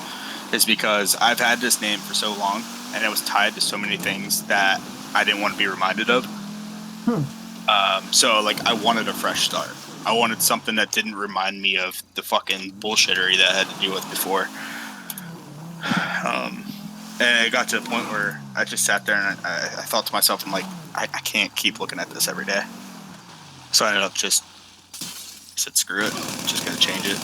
Is because I've had this name for so long, and it was tied to so many things that I didn't want to be reminded of. Hmm. So like I wanted a fresh start. I wanted something that didn't remind me of the fucking bullshittery that I had to deal with before. Um, and it got to a point where I just sat there and I thought to myself, I'm like, I can't keep looking at this every day. So I ended up just said, screw it, I'm just gonna change it.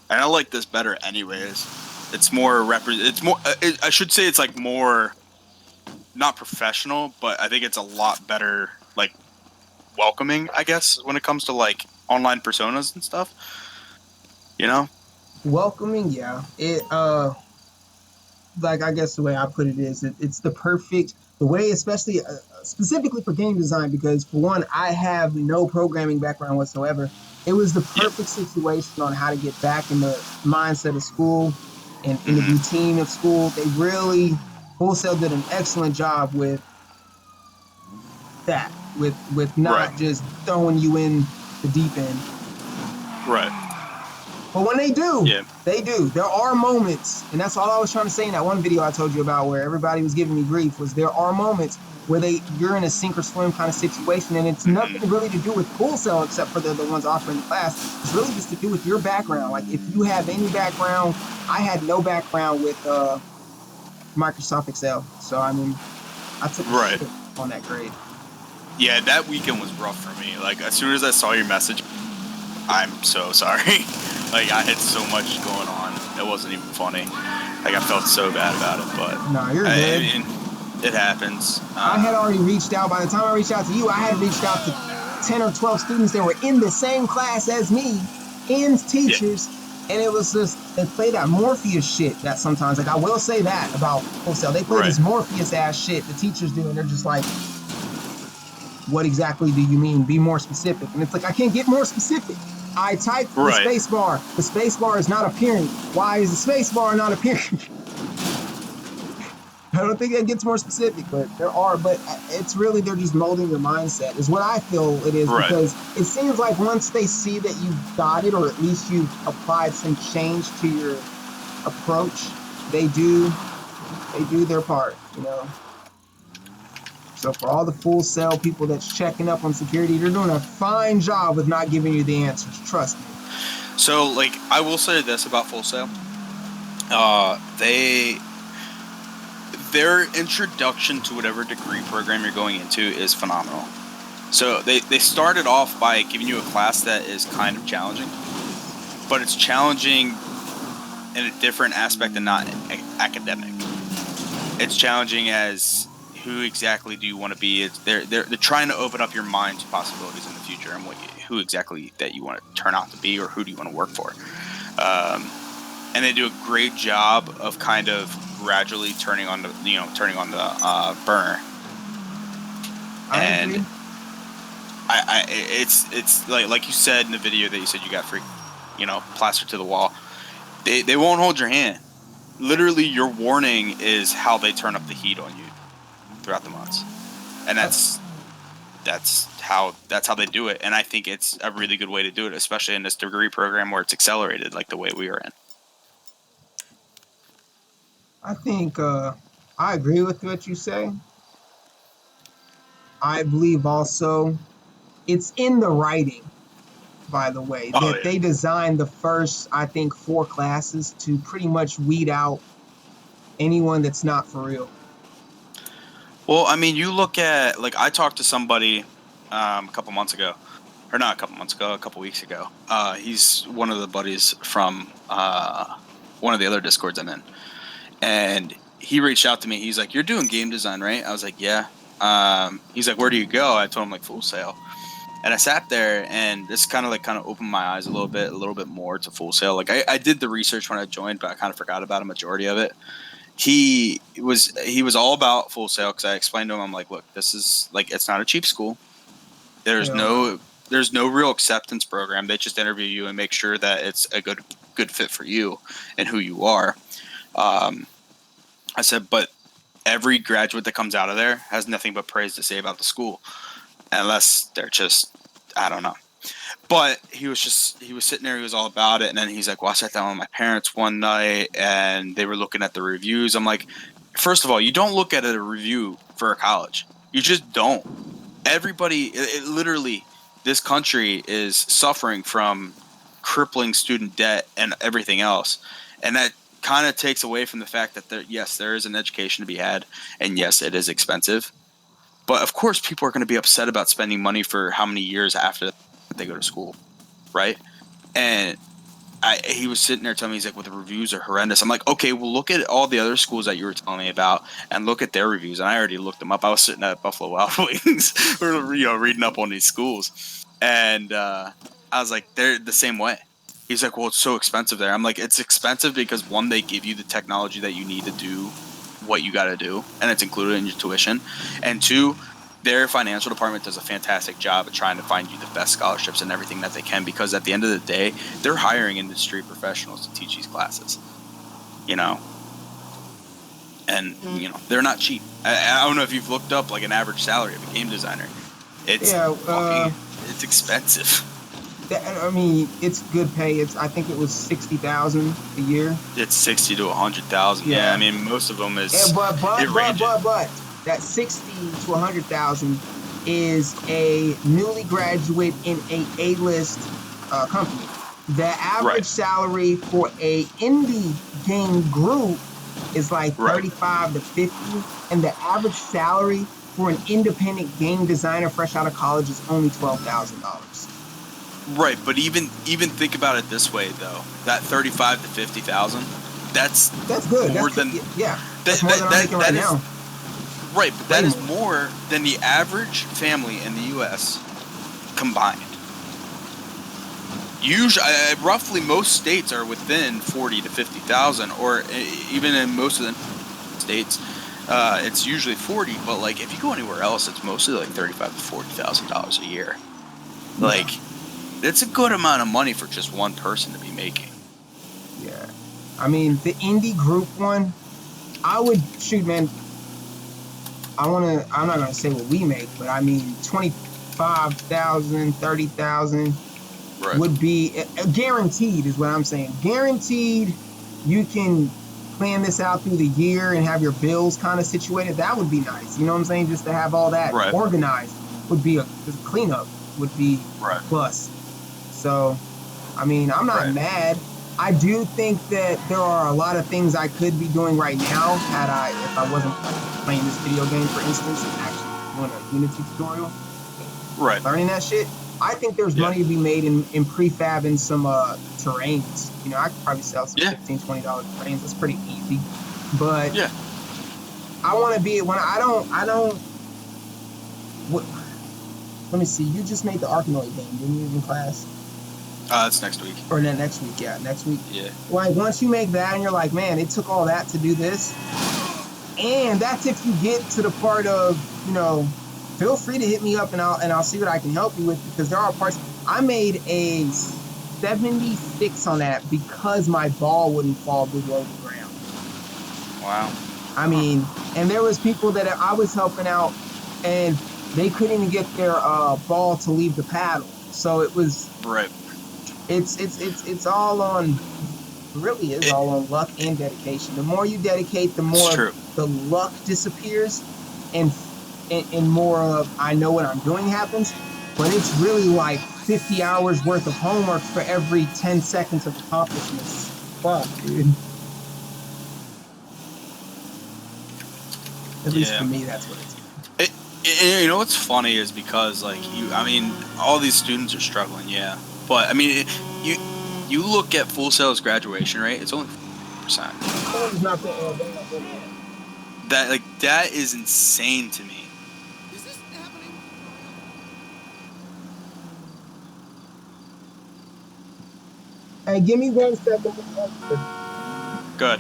And I like this better, anyways. It's more It's more. I should say it's like more not professional, but I think it's a lot better, like welcoming, I guess, when it comes to like online personas and stuff. You know? Welcoming, yeah. It like I guess the way I put it is it's the perfect the way, especially specifically for game design, because for one, I have no programming background whatsoever. It was the Yeah. perfect situation on how to get back in the mindset of school and in the Mm-hmm. routine of school. They really, Full Sail did an excellent job with that, with Right. not just throwing you in the deep end. Right. But when they do, Yeah. they do. There are moments, and that's all I was trying to say in that one video I told you about where everybody was giving me grief, was there are moments where you're in a sink or swim kind of situation, and it's nothing Mm-hmm. really to do with Full Sail except for the ones offering the class. It's really just to do with your background. Like if you have any background, I had no background with Microsoft Excel. So I mean, I took a Right. shit on that grade. Yeah, that weekend was rough for me. Like as soon as I saw your message, I'm so sorry. Like I had so much going on. It wasn't even funny. Like I felt so bad about it, but No, you're good. I mean, it happens. I had already reached out. By the time I reached out to you, I had reached out to 10 or 12 students that were in the same class as me and Yeah. teachers. And it was just, they play that Morpheus shit that sometimes, like I will say that about Full Sail. They play Right. this Morpheus ass shit the teachers do. And they're just like, what exactly do you mean? Be more specific. And it's like, I can't get more specific. I typed the Right. space bar. The space bar is not appearing. Why is the space bar not appearing? I don't think that gets more specific, but it's really, they're just molding your mindset, is what I feel it is, Right. because it seems like once they see that you've got it, or at least you've applied some change to your approach, they do their part, you know. So for all the Full Sail people that's checking up on security, they're doing a fine job with not giving you the answers. Trust me. So like I will say this about Full Sail. Their introduction to whatever degree program you're going into is phenomenal. So they started off by giving you a class that is kind of challenging, but it's challenging in a different aspect and not academic. It's challenging as who exactly do you want to be. They're trying to open up your mind to possibilities in the future and who exactly that you want to turn out to be or who do you want to work for. And they do a great job of kind of gradually turning on the burner. I And agree. it's like you said in the video that you said you got free, plastered to the wall. They won't hold your hand. Literally, your warning is how they turn up the heat on you throughout the months, and that's how they do it. And I think it's a really good way to do it, especially in this degree program where it's accelerated like the way we are in. I think I agree with what you say. I believe also it's in the writing, by the way, Oh that yeah. they designed the first, I think, 4 classes to pretty much weed out anyone that's not for real. Well, I mean, you look at like I talked to somebody a couple months ago, or not a couple months ago, a couple weeks ago. He's one of the buddies from one of the other Discords I'm in, and he reached out to me. He's like, "You're doing game design, right?" I was like, "Yeah." He's like, "Where do you go?" I told him like Full Sail, and I sat there, and this kind of opened my eyes a little bit more to Full Sail. Like I did the research when I joined, but I kind of forgot about a majority of it. He was all about Full Sail because I explained to him, I'm like, look, this is like, it's not a cheap school. There's Hell no. no real acceptance program. They just interview you and make sure that it's a good fit for you and who you are. Um, I said, but every graduate that comes out of there has nothing but praise to say about the school, unless they're just, I don't know. But he was sitting there, he was all about it, and then he's like, well, I sat down with my parents one night and they were looking at the reviews. I'm like, first of all, you don't look at a review for a college. You just don't. Everybody, literally, this country is suffering from crippling student debt and everything else. And that kind of takes away from the fact that there is an education to be had, and yes, it is expensive. But of course, people are going to be upset about spending money for how many years after they go to school, right? And he was sitting there telling me, he's like, well, the reviews are horrendous. I'm like, okay, well, look at all the other schools that you were telling me about and look at their reviews. And I already looked them up. I was sitting at Buffalo Wild Wings, reading up on these schools. And I was like, they're the same way. He's like, well, it's so expensive there. I'm like, it's expensive because one, they give you the technology that you need to do what you got to do, and it's included in your tuition. And 2, their financial department does a fantastic job at trying to find you the best scholarships and everything that they can, because at the end of the day, they're hiring industry professionals to teach these classes, you know. And, you know, they're not cheap. I don't know if you've looked up, like, an average salary of a game designer. It's it's expensive. I mean, it's good pay. I think it was 60,000 a year. It's 60 to 100,000. Yeah, I mean, most of them is. But that 60 to 100,000 is a newly graduate in a A-list company. The average salary for a indie game group is like 35 to 50, and the average salary for an independent game designer fresh out of college is only $12,000. Right, but even think about it this way though: that 35 to 50,000, that's good. More that's than that's more than I'm making right now. Right, but that is more than the average family in the U.S. combined. Usually, roughly, most states are within 40 to 50,000, or even in most of the states, it's usually 40. But like, if you go anywhere else, it's mostly like $35,000 to $40,000 a year. Like, it's a good amount of money for just one person to be making. Yeah, I mean, the indie group one, I would shoot, man. I'm not gonna say what we make, but I mean, 25,000, 30,000 would be guaranteed, is what I'm saying. Guaranteed, you can plan this out through the year and have your bills kind of situated. That would be nice. You know what I'm saying? Just to have all that organized would be just cleanup would be plus. So, I mean, I'm not mad. I do think that there are a lot of things I could be doing right now if I wasn't playing this video game, for instance, and actually doing a Unity tutorial. Learning that shit. I think there's money to be made in prefab and some terrains. You know, I could probably sell some $15, $20 terrains. That's pretty easy. But I want to be when I don't. What? Let me see. You just made the Arkanoid game, didn't you, in class? It's next week. Or next week, next week. Yeah. Like, once you make that and you're like, man, it took all that to do this. And that's if you get to the part of, you know, feel free to hit me up and I'll see what I can help you with, because there are parts. I made a 76 on that because my ball wouldn't fall below the ground. Wow. I mean, and there was people that I was helping out and they couldn't even get their ball to leave the paddle. So it was It's all on, really is all on luck and dedication. The more you dedicate, the more the luck disappears, and more of I know what I'm doing happens. But it's really like 50 hours worth of homework for every 10 seconds of accomplishments. Fuck, dude. At least for me, that's what it's. You know what's funny is because all these students are struggling, but I mean, you look at Full Sail's graduation rate; it's only 4%. That is insane to me. Is this happening? Hey, give me 1 second. Good.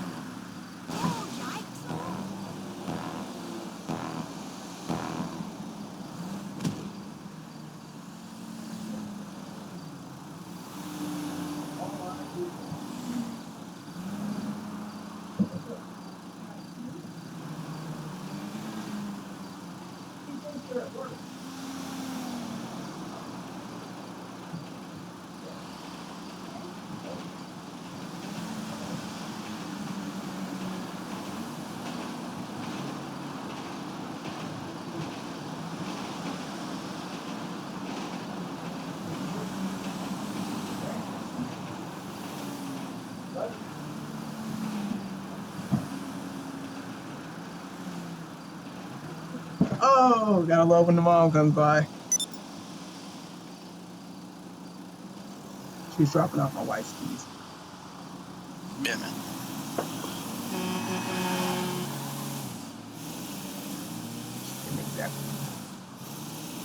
Oh, gotta love when the mom comes by. She's dropping off my wife's keys. Yeah, man.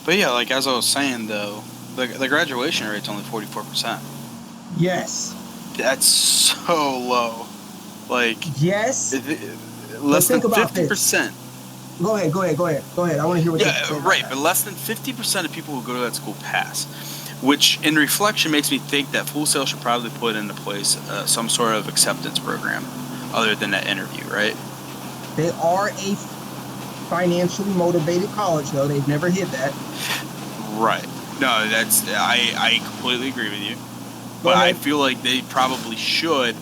But yeah, like as I was saying though, the graduation rate's only 44%. Yes. That's so low. Like yes. less than think about this. 50%. Go ahead. I want to hear what you Yeah, have to say about right. that. But less than 50% of people who go to that school pass, which in reflection makes me think that Full Sail should probably put into place some sort of acceptance program other than that interview, right? They are a financially motivated college, though. They've never hid that. Right. No, that's I completely agree with you. Go But I ahead. feel like they probably should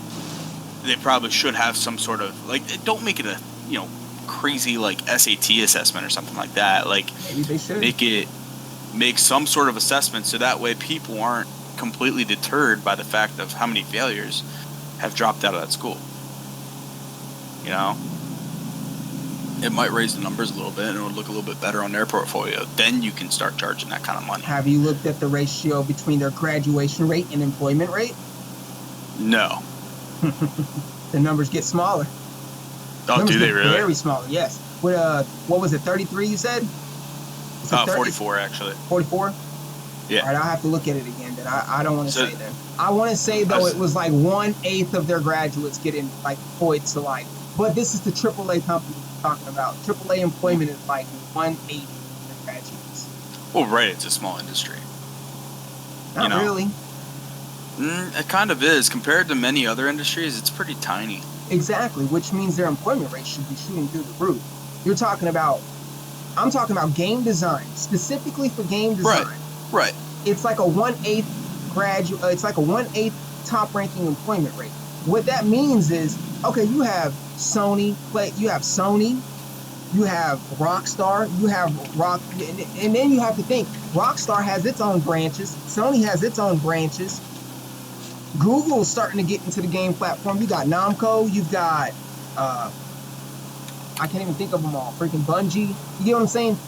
have some sort of, like, don't make it a, crazy like SAT assessment or something like that. Like, Maybe they should. make some sort of assessment so that way people aren't completely deterred by the fact of how many failures have dropped out of that school. You know? It might raise the numbers a little bit and it would look a little bit better on their portfolio. Then you can start charging that kind of money. Have you looked at the ratio between their graduation rate and employment rate? No. The numbers get smaller. Oh, Numbers do they get really? Very smaller, yes. With what was it, 33 you said? 44 actually. 44? Yeah. All right, I'll have to look at it again. Then I don't want to say that. I want to say though it was like 1/8 of their graduates getting like employed to like. But this is the AAA company we're talking about. AAA employment is like 1/8 of their graduates. Well, right. It's a small industry. Not really. It kind of is. Compared to many other industries, it's pretty tiny. Exactly, which means their employment rate should be shooting through the roof. I'm talking about game design, specifically for game design. Right. It's like a 1/8 it's like a 1/8 top ranking employment rate. What that means is, okay, you have Sony, you have Rockstar, you have and then you have to think, Rockstar has its own branches, Sony has its own branches. Google's starting to get into the game platform. You got Namco, you've got I can't even think of them all. Freaking Bungie. You get what I'm saying?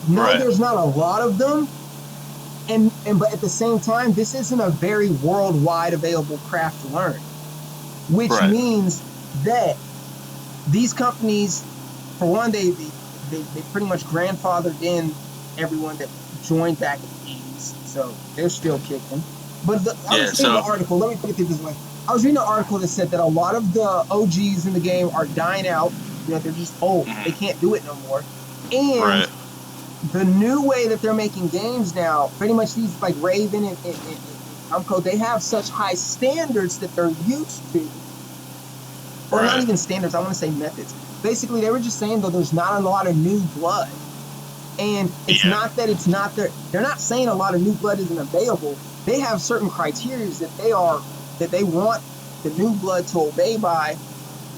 No, Right. There's not a lot of them. But at the same time, this isn't a very worldwide available craft to learn. Which means that these companies, for one, they pretty much grandfathered in everyone that joined back in the 80s. So they're still kicking. But I was reading the article. Let me put it this way. I was reading an article that said that a lot of the OGs in the game are dying out. They're just old. They can't do it no more. And the new way that they're making games now, pretty much these like Raven and Namco, they have such high standards that they're used to. Or not even standards, I want to say methods. Basically, they were just saying, though, there's not a lot of new blood. And it's not that it's not there. They're not saying a lot of new blood isn't available. They have certain criteria that they want the new blood to obey by.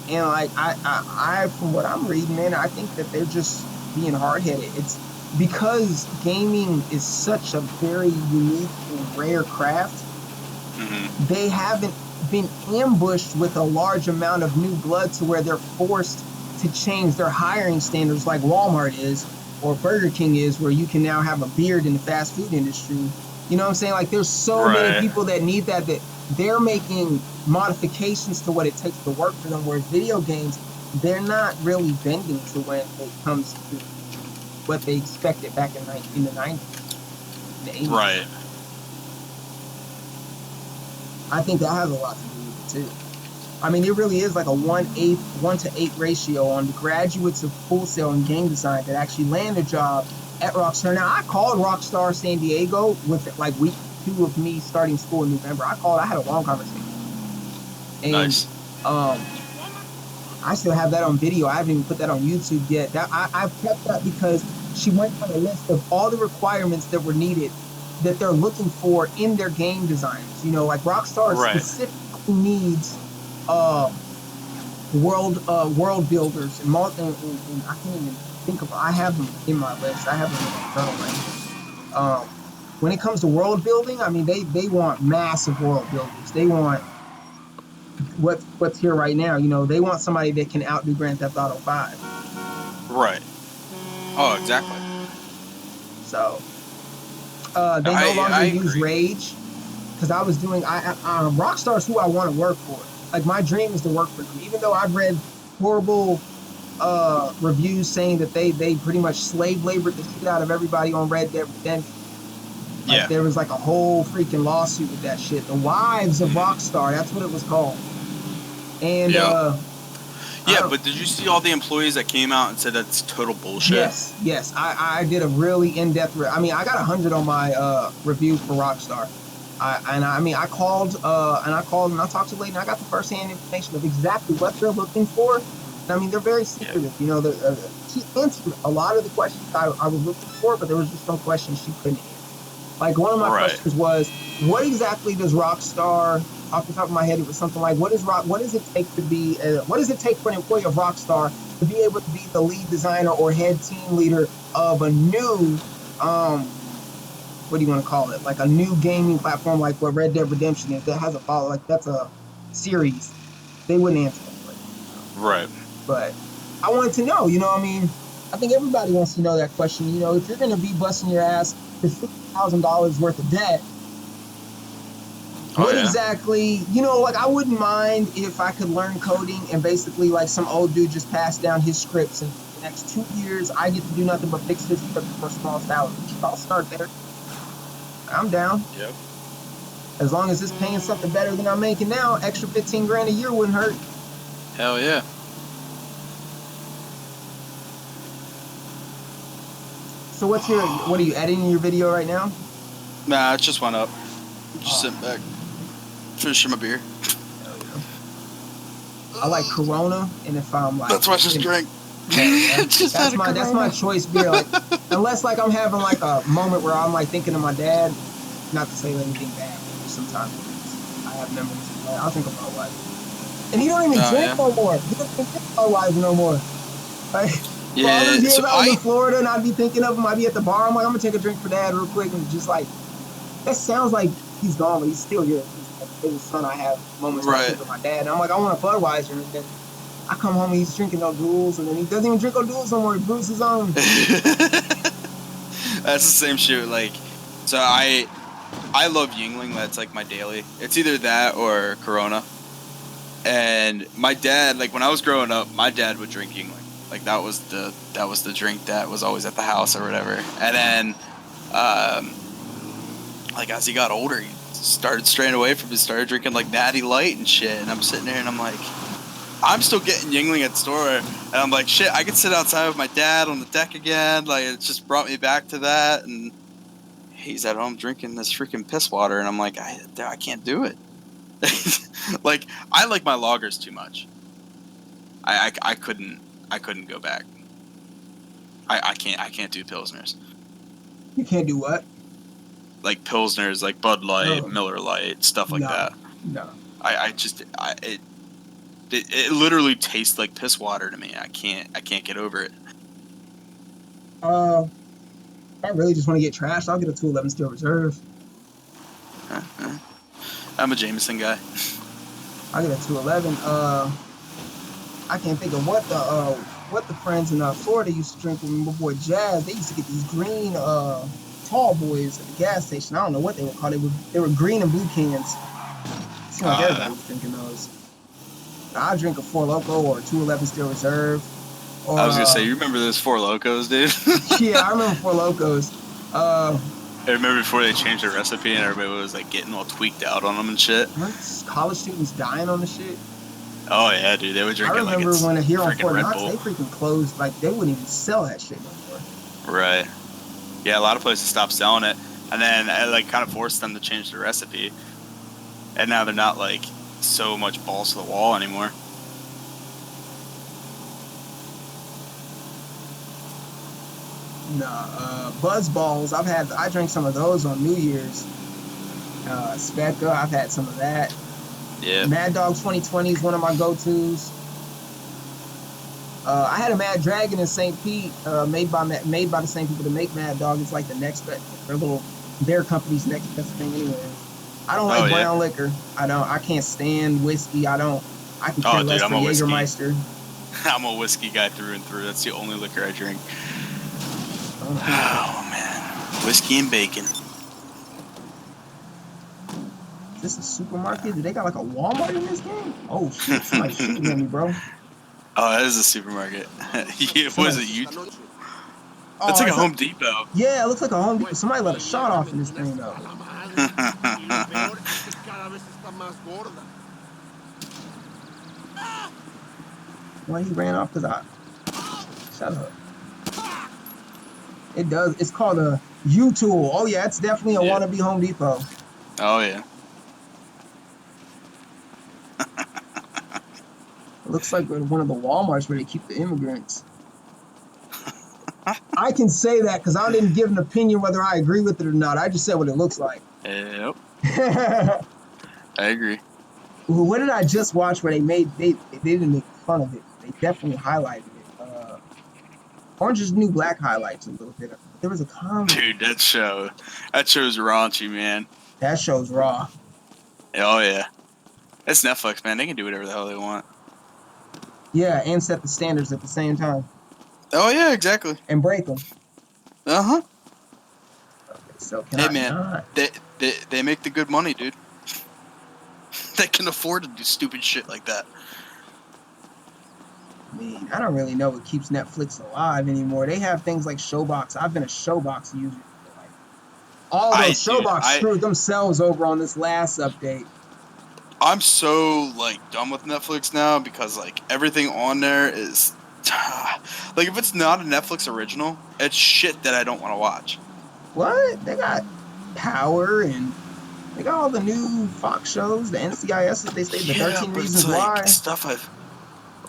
And like I from what I'm reading, man, I think that they're just being hard-headed. It's because gaming is such a very unique and rare craft. They haven't been ambushed with a large amount of new blood to where they're forced to change their hiring standards like Walmart is or Burger King is, where you can now have a beard in the fast food industry. You know what I'm saying? Like, there's so many people that need that they're making modifications to what it takes to work for them, whereas video games, they're not really bending to when it comes to what they expected back in the 90s, the 80s. Right. I think that has a lot to do with it, too. I mean, it really is like a 1:8 ratio on the graduates of Full Sail and game design that actually land a job at Rockstar. Now, I called Rockstar San Diego with like week 2 of me starting school in November. I had a long conversation. And, nice. I still have that on video. I haven't even put that on YouTube yet. I've kept that because she went on a list of all the requirements that were needed that they're looking for in their game designs. You know, like Rockstar specifically needs world builders and I can't even think of. I have them in my list. I have them in my journal right. When it comes to world building, I mean, they want massive world builders. They want what's here right now. You know, they want somebody that can outdo Grand Theft Auto 5. Right. Oh, exactly. So they no longer use Rage, because I was doing Rockstar's who I want to work for. Like, my dream is to work for them, even though I've read horrible reviews saying that they pretty much slave labored the shit out of everybody on Red Dead Redemption. Like, there was like a whole freaking lawsuit with that shit. The Wives of Rockstar, that's what it was called. And Yeah, but did you see all the employees that came out and said that's total bullshit? Yes. I did a really in-depth. I mean, I got 100 on my review for Rockstar. I called and I talked to the lady and I got the first-hand information of exactly what they're looking for. And I mean, they're very Yeah. secretive. You know, she answered a lot of the questions I was looking for, but there was just no questions she couldn't answer. Like one of my Right. questions was, what exactly does Rockstar? Off the top of my head, it was something like, what does it take to be? What does it take for an employee of Rockstar to be able to be the lead designer or head team leader of a new, what do you want to call it? Like a new gaming platform, like what Red Dead Redemption is, that has a follow, like that's a series. They wouldn't answer that question, Right. but I wanted to know. You know, I mean, I think everybody wants to know that question. You know, if you're going to be busting your ass for $60,000 worth of debt. Oh, What yeah. exactly, you know, like I wouldn't mind if I could learn coding and basically like some old dude just passed down his scripts and for the next 2 years I get to do nothing but fix his script for a small salary. I'll start there. I'm down. Yep. As long as it's paying something better than I'm making now, extra 15 grand a year wouldn't hurt. Hell yeah. So what are you editing your video right now? Nah, it just went up. Just sitting back, finishing my beer. I like Corona, and if I'm like, That's what I just drank. That's my choice beer. Like, unless like I'm having like a moment where I'm like thinking of my dad. Not to say anything bad, but sometimes I have memories of that. I'll think of my wife, and he don't even drink no more. He doesn't think of my wife no more. Like, Yeah, all those years so I was in Florida, and I'd be thinking of him. I'd be at the bar. I'm like, I'm gonna take a drink for Dad real quick, and just like that sounds like he's gone, but he's still here. He's his son. I have moments where I think of my dad, and I'm like, I want a Budweiser, and then I come home and he's drinking O'Doul's, and then he doesn't even drink O'Doul's no more. He brews his own. That's the same shit. Like, so I love Yingling. That's like my daily. It's either that or Corona. And my dad, like when I was growing up, my dad would drink Yingling. Like that was the drink that was always at the house or whatever. And then, like as he got older, he started straying away from it. Started drinking like Natty Light and shit. And I'm sitting there and I'm like, I'm still getting Yingling at the store, and I'm like, shit, I could sit outside with my dad on the deck again. Like, it just brought me back to that, and he's at home drinking this freaking piss water, and I'm like, I can't do it. Like, I like my lagers too much. I couldn't go back. I can't do pilsners. You can't do what? Like pilsners, like Bud Light, Miller Light, stuff like that. No. It literally tastes like piss water to me. I can't get over it. If I really just want to get trashed, I'll get a 211 Steel Reserve. I'm a Jameson guy. I get a 211. I can't think of what the friends in Florida used to drink with my boy Jazz. They used to get these green tall boys at the gas station. I don't know what they were called. They were green and blue cans. It seemed like everybody was drinking those. I drink a Four Loko or a 211 Steel Reserve. Or, I was gonna say, you remember those Four Locos, dude? Yeah, I remember Four Locos. I remember before they changed the recipe and everybody was like getting all tweaked out on them and shit. College students dying on the shit. Oh yeah, dude, they were drinking. I remember when here on Fort Red Knox, Bull. they freaking closed. Like they wouldn't even sell that shit no more. Right. Yeah, a lot of places stopped selling it, and then I like kind of forced them to change the recipe, and now they're not like so much balls to the wall anymore. Buzz balls. I drank some of those on New Year's. Specca, I've had some of that. Yeah. Mad Dog 2020 is one of my go-tos. I had a Mad Dragon in St. Pete, made by the same people that make Mad Dog. It's like the next best, their company's next best thing anyway. I don't like brown liquor. I can't stand whiskey. I can care less for Jägermeister. I'm a whiskey guy through and through. That's the only liquor I drink. Oh man, whiskey and bacon. Is this a supermarket? Do they got like a Walmart in this game? Oh shit, somebody's shooting at me, bro. Oh, that is a supermarket. What is it? You? That's like a Home Depot. Yeah, it looks like a Home Depot. Somebody let a shot off in this thing though. Why he ran off? Cause I shut up. It does. It's called a U tool. Oh yeah, it's definitely a Yeah. wannabe Home Depot. Oh yeah. It looks like one of the Walmarts where they keep the immigrants. I can say that because I didn't give an opinion whether I agree with it or not. I just said what it looks like. Yep. I agree. What did I just watch where they didn't make fun of it? They definitely highlighted it. Orange is the New Black highlights a little bit. There was a comment. Dude, that show's raunchy, man. That show's raw. Oh yeah. It's Netflix, man. They can do whatever the hell they want. Yeah, and set the standards at the same time Oh yeah, exactly. and break them. Uh-huh. Okay, so can Hey I man, not? they make the good money, dude. They can afford to do stupid shit like that. I mean, I don't really know what keeps Netflix alive anymore. They have things like Showbox. I've been a Showbox user for like although Dude, Showbox screwed themselves over on this last update. I'm so like done with Netflix now because like everything on there is like if it's not a Netflix original, it's shit that I don't want to watch. What? They got Power and they got all the new Fox shows, the NCISs. They say the Yeah, 13 but it's Reasons like Why. stuff I've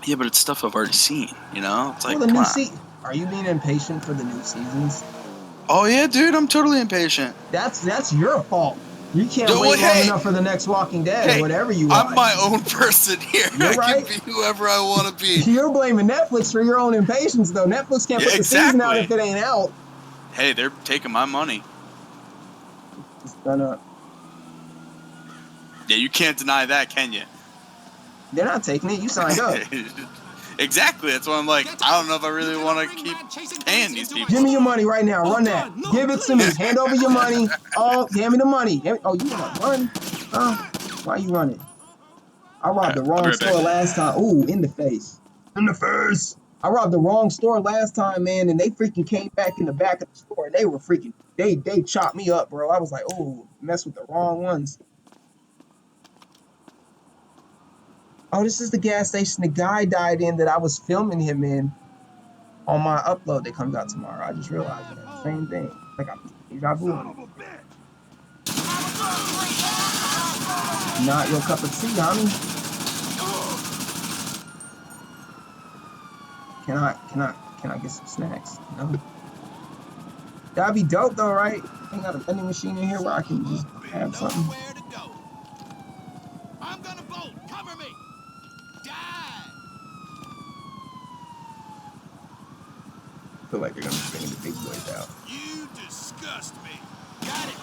yeah, but it's stuff I've already seen, you know? It's Well, like, the come new on. season. Are you being impatient for the new seasons? Oh yeah, dude, I'm totally impatient. That's your fault. You can't Well, wait long hey, enough for the next Walking Dead or hey, whatever you I'm watch. my own person here. You're I can right. be whoever I want to be. You're blaming Netflix for your own impatience, though. Netflix can't Yeah, put the season out if exactly. it ain't out. Hey, they're taking my money. It's gonna. Yeah, you can't deny that, can you? They're not taking it. You signed up. Exactly. That's why I'm like, I don't know if I really want to keep paying these Give people. me your money right now. Oh Run that. God, no, Give it to me. please. Hand over your money. Oh, hand me the money. Oh, you wanna run? Huh? Why you running? I robbed the I'll be wrong right back. store last time. Ooh, in the face. In the face. I robbed the wrong store last time, man, and they freaking came back in the back of the store and they were freaking they chopped me up, bro. I was like, oh, mess with the wrong ones. Oh, this is the gas station the guy died in that I was filming him in on my upload that comes out tomorrow. I just realized that. Same thing. Like I'm deja vu on it. Not your cup of tea, homie. Can I get some snacks? No. That'd be dope though, right? Ain't got a vending machine in here where I can just grab something. Nowhere to go. I'm gonna bolt. Cover me. Die. Feel like they're gonna be bringing the big boys out. You disgust me. Got it.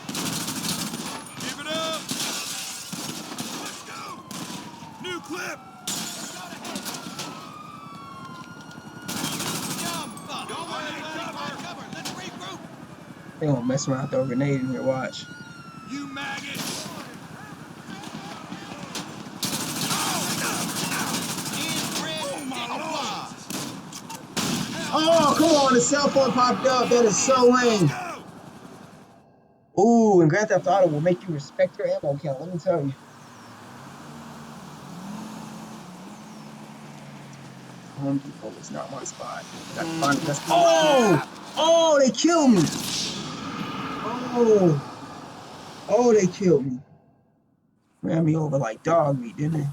Give it up. Let's go. New clip. Don't worry, buddy. Cover. Let's regroup. They gonna mess around, throw a grenade in here. Watch. You maggot. Oh, come on! The cell phone popped up. That is so lame. Ooh, and Grand Theft Auto will make you respect your ammo count. Let me tell you. Home Depot is not my spot. I got to find the best. Oh! Oh, they killed me. Oh. Oh, they killed me. Ran me over like dog meat, didn't they?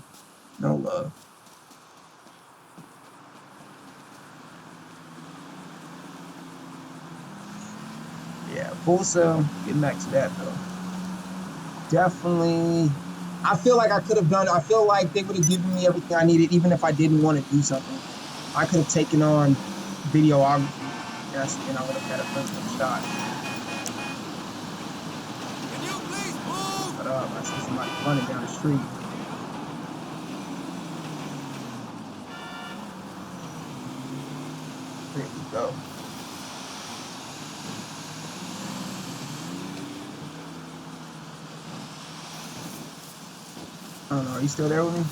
No love. Yeah, full cell. Getting back to that though. Definitely. I feel like I could have done. I feel like they would have given me everything I needed, even if I didn't want to do something. I could have taken on videography. Yes, and I would have had a personal shot. Can you please move? Shut up! I see somebody running down the street. There we go. I don't know. Are you still there with me?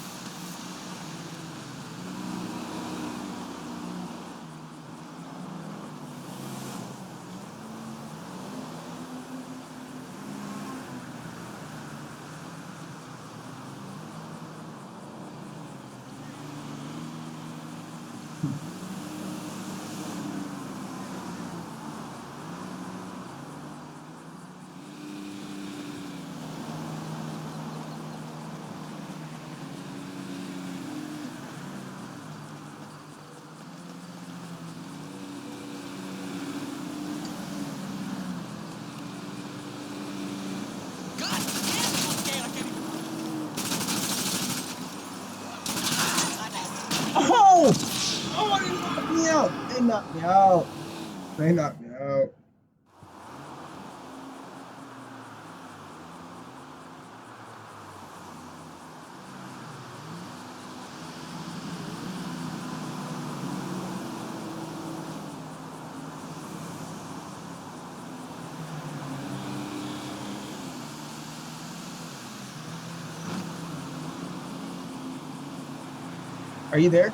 out. They knocked me out. They knocked me out. Are you there?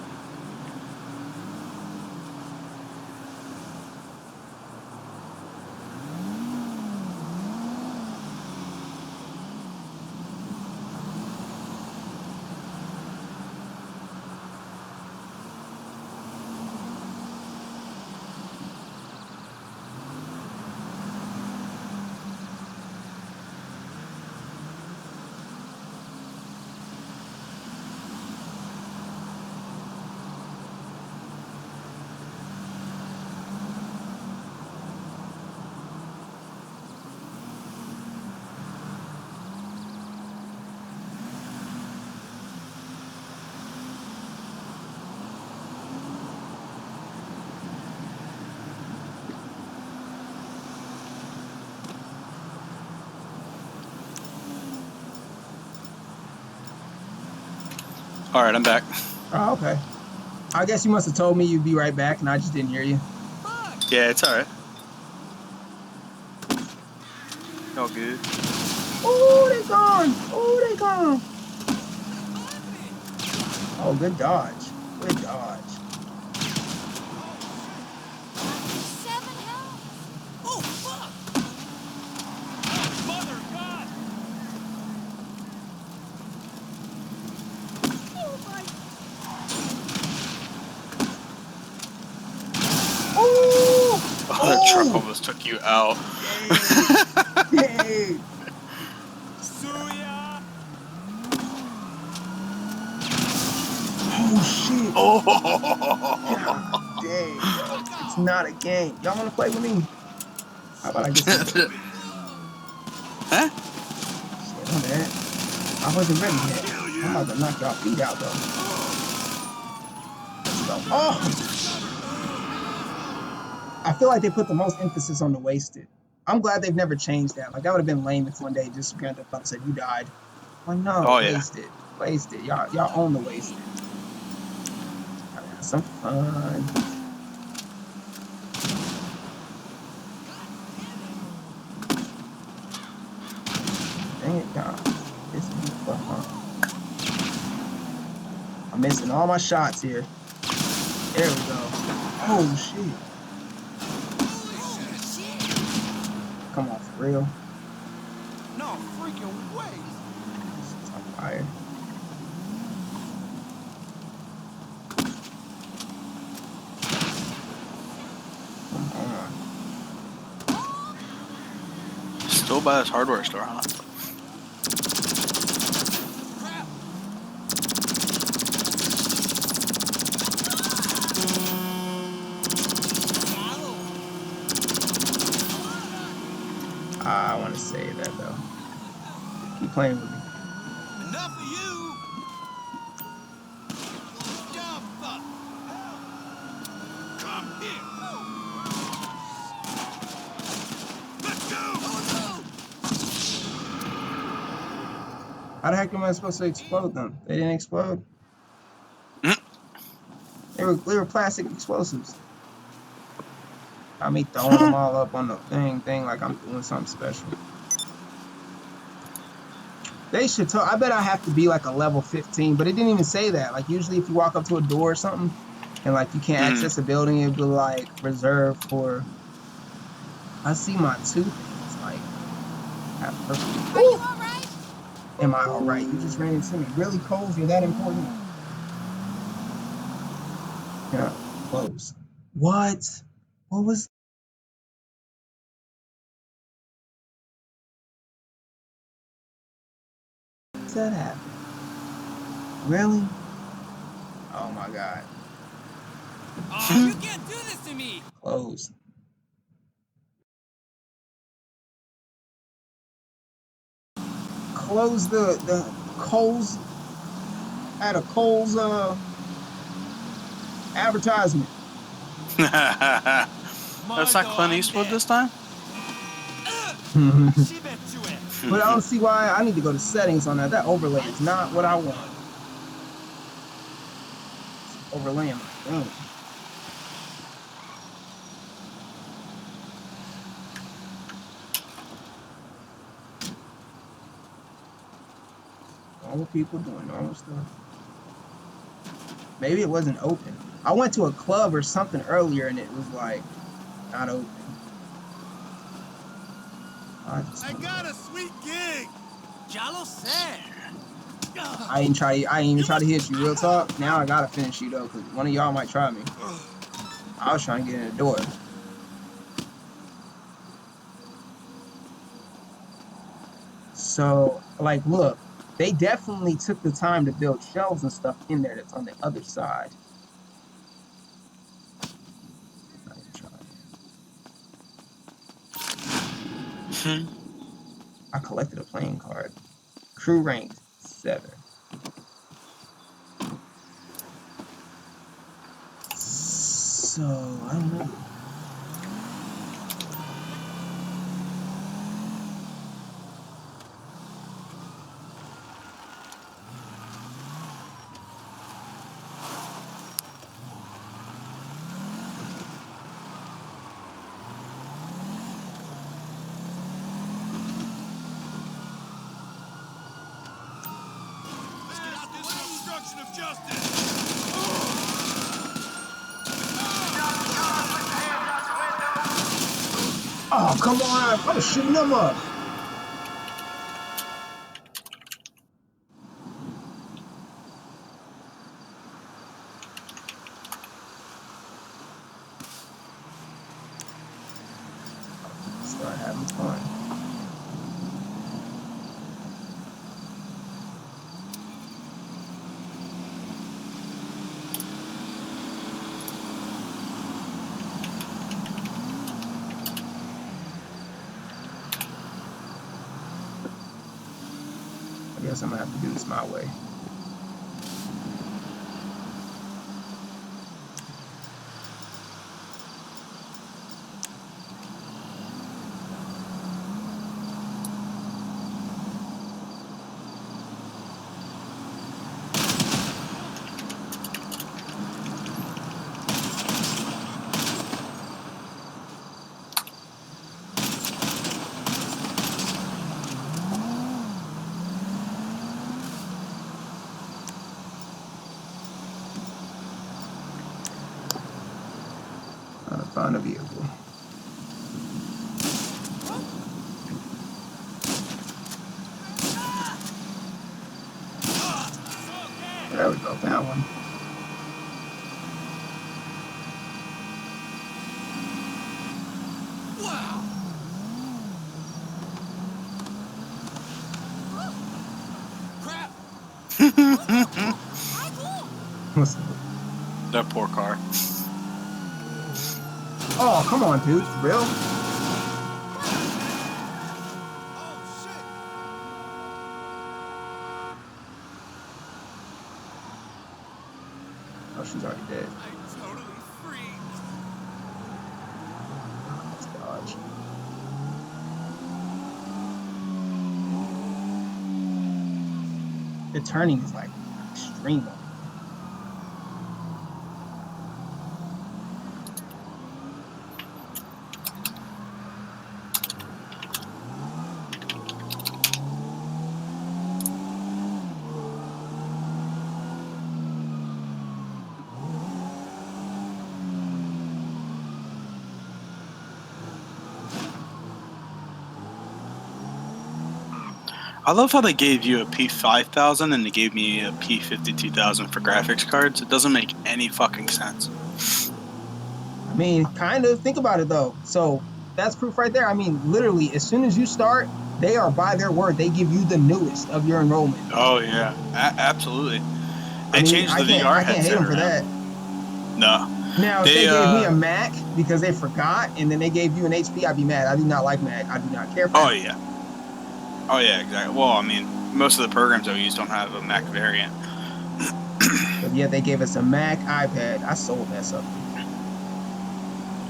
All right, I'm back. Oh, okay. I guess you must have told me you'd be right back, and I just didn't hear you. Yeah, it's all right. All good. Oh, they gone. Oh, they gone. Oh, good dodge. Good dodge. 7 health. Oh, fuck! Mother God! Oh, my... Oh, Oh, that truck oh, almost took you out. dang, dang. Suya! Oh, shit. Oh. God dang, yo. It's not a game. Y'all want to play with me? How about I get some... Huh? Shit, my bad. I wasn't ready yet. I'm about to knock y'all feet out, though. Let's go. Oh! I feel like they put the most emphasis on the wasted. I'm glad they've never changed that. Like, that would have been lame if one day just Grand Theft Auto said, you died. Like, no, Oh yeah. wasted. Wasted. Y'all own the wasted. Gotta have some fun. Dang it, y'all. Pissing me the fuck off. I'm missing all my shots here. There we go. Oh, shit. Come on, for real. No freaking way! This shit's on fire. Come on. Still by this hardware store, huh? Crap! I want to say that, though. Keep playing with me. Enough of you! Dumb fuck! Come here! Let's go! Oh, How the heck am I supposed to explode them? They didn't explode. Mhm. They were plastic explosives. Got me throwing them all up on the thing like I'm doing something special. They should tell. I bet I have to be like a level 15, but it didn't even say that. Like usually, if you walk up to a door or something, and like you can't Mhm. access a building, it'd be like reserved for. I see my two things like have purple. Are you Ooh, all right? am I all right? You just ran into me. Really, Coles? You're that important? Yeah, close. What? What was that happen? Really? Oh my God. Oh, you can't do this to me! Close. Close the Coles at a Coles advertisement. That's not Clint Eastwood this time? But I don't see why I need to go to settings on that. That overlay is not what I want. It's overlaying my game. Normal people doing normal stuff. Maybe it wasn't open. I went to a club or something earlier and it was like not open. I got a sweet gig. Jalo said. I ain't even try to hit you. Real talk. Now I gotta finish you though, cause one of y'all might try me. I was trying to get in the door. So, like, look, they definitely took the time to build shelves and stuff in there that's on the other side. Not even trying. I collected a playing card. Crew rank 7. So, I don't know. Let's get out this obstruction of justice. Oh, come on. I was shooting them up. Start having fun. I guess I'm gonna have to do this my way. Trying to find a vehicle. There we go, found one. What's up? That poor car. Oh, come on, dude. For real? Oh, she's already dead. I'm totally free. Let's dodge. The turning is like extreme. I love how they gave you a P5000 and they gave me a P52000 for graphics cards. It doesn't make any fucking sense. I mean, kind of. Think about it though. So that's proof right there. I mean, literally, as soon as you start, they are by their word. They give you the newest of your enrollment. Oh yeah, absolutely. They changed the VR I can't hate headset them for around. that. No. Now, if they gave me a Mac because they forgot, and then they gave you an HP, I'd be mad. I do not like Mac. I do not care for. Oh yeah. Oh yeah, exactly. Well, I mean, most of the programs I use don't have a Mac variant. But yet they gave us a Mac iPad. I sold that something.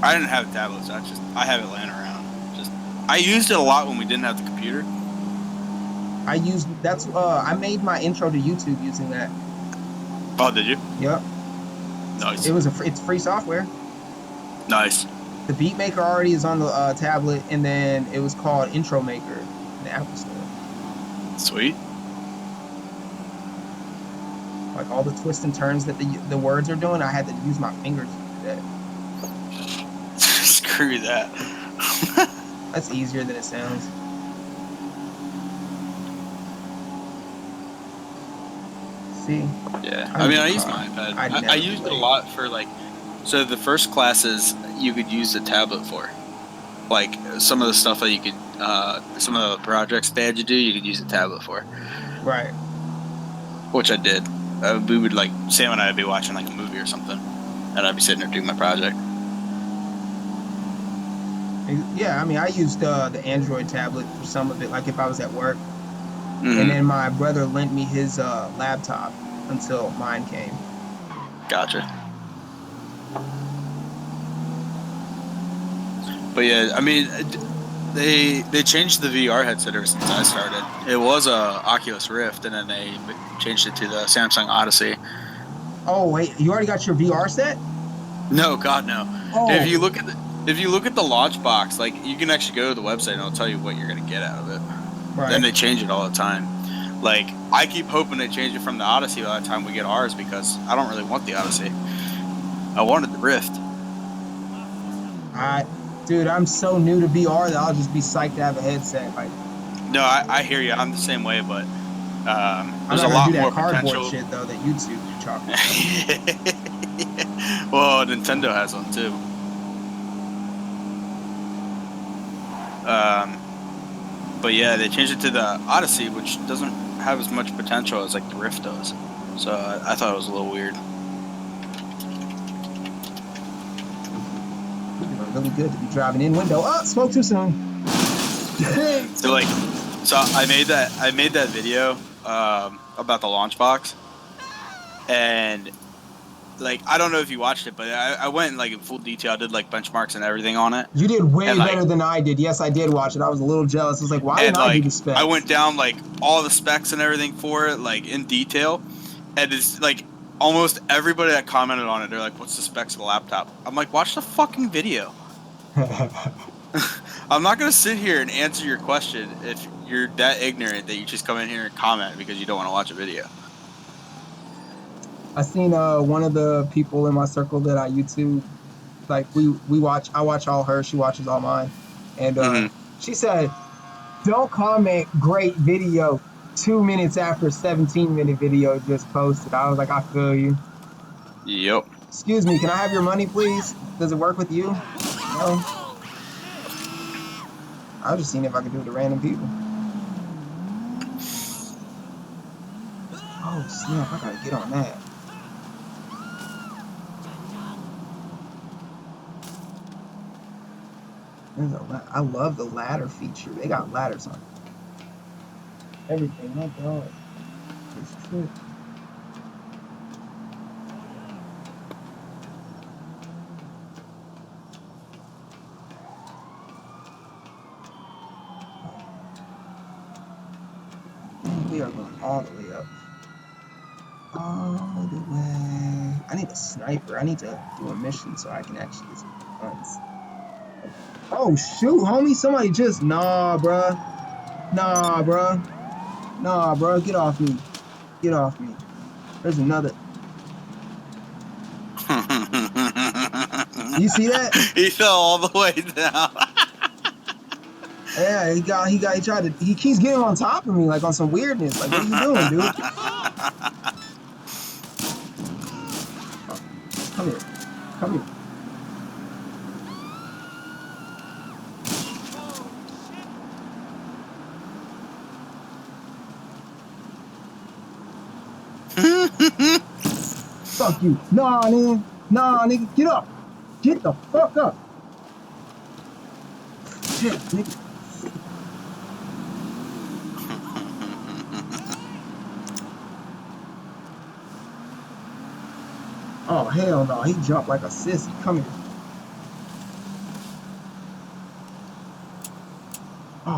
I didn't have a tablet, so I have it laying around. Just I used it a lot when we didn't have the computer. I made my intro to YouTube using that. Oh, did you? Yep. Nice. It's free software. Nice. The Beat Maker already is on the tablet, and then it was called Intro Maker in the Apple Store. Sweet. Like all the twists and turns that the words are doing, I had to use my fingers to do that. Screw that. That's easier than it sounds. See? Yeah. I I need mean, a I used car. my iPad. I'd I never used it a play. lot for like. So the first classes you could use the tablet for, like some of the stuff that you could, some of the projects they had you do, you could use the tablet for, Right. which I did. We would like Sam and I would be watching like a movie or something, and I'd be sitting there doing my project. Yeah, I mean, I used the Android tablet for some of it, like if I was at work. Mm-hmm. And then my brother lent me his laptop until mine came. Gotcha. But yeah, I mean, they changed the VR headset ever since I started. It was a Oculus Rift, and then they changed it to the Samsung Odyssey. Oh wait, you already got your VR set? No, God, no. Oh, If you look at the launch box, like you can actually go to the website and it'll tell you what you're gonna get out of it. right. And they change it all the time. Like I keep hoping they change it from the Odyssey by the time we get ours because I don't really want the Odyssey. I wanted the Rift. Dude, I'm so new to VR that I'll just be psyched to have a headset. Like, No, I hear you. I'm the same way, but I'm there's not a gonna lot do that more cardboard potential. shit though that YouTube chalking. Well, Nintendo has one too. But yeah, they changed it to the Odyssey, which doesn't have as much potential as like the Rift does. So I thought it was a little weird. Really good to be driving in window. Oh, spoke too soon. So I made that video about the launch box, and like I don't know if you watched it, but I went in like in full detail. I did like benchmarks and everything on it. You did way And like better than I did. Yes, I did watch it. I was a little jealous. I was like, why didn't I do the specs? I went down like all the specs and everything for it, like in detail, and it's like almost everybody that commented on it, they're like, "What's the specs of the laptop?" I'm like, "Watch the fucking video." I'm not gonna sit here and answer your question if you're that ignorant that you just come in here and comment because you don't want to watch a video. I seen one of the people in my circle that I YouTube, like I watch all her, she watches all mine, and she said, "Don't comment great video 2 minutes after 17-minute video just posted." I was like, I feel you. Yep. Excuse me, can I have your money, please? Does it work with you? No. I was just seeing if I could do it to random people. Oh snap! I gotta get on that. I love the ladder feature. They got ladders on everything. My dog is tripping. We are going all the way up. All the way. I need a sniper. I need to do a mission so I can actually get some guns. Oh shoot, homie! Somebody just nah, bruh. Nah, bruh. Nah, bruh. Get off me. Get off me. There's another. You see that? He fell all the way down. Yeah, he tried to, he keeps getting on top of me like on some weirdness. Like, what are you doing, dude? Oh, come here. Come here. Fuck you. Nah, nigga. Nah, nigga. Get up. Get the fuck up. Shit, nigga. Oh, hell no. He jumped like a sissy. Come here.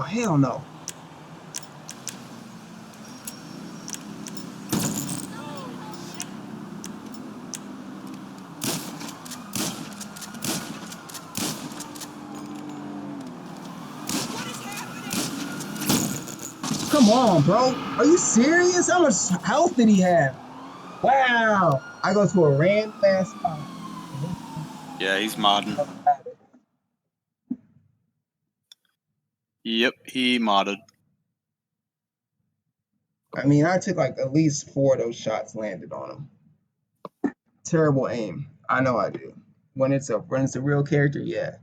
hell no. Come on, bro. Are you serious? How much health did he have? Wow. I go to a random ass spot. Yeah, he's modding. Yep, he modded. I mean, I took like at least 4 of those shots landed on him. Terrible aim. I know I do. When it's a real character, yeah.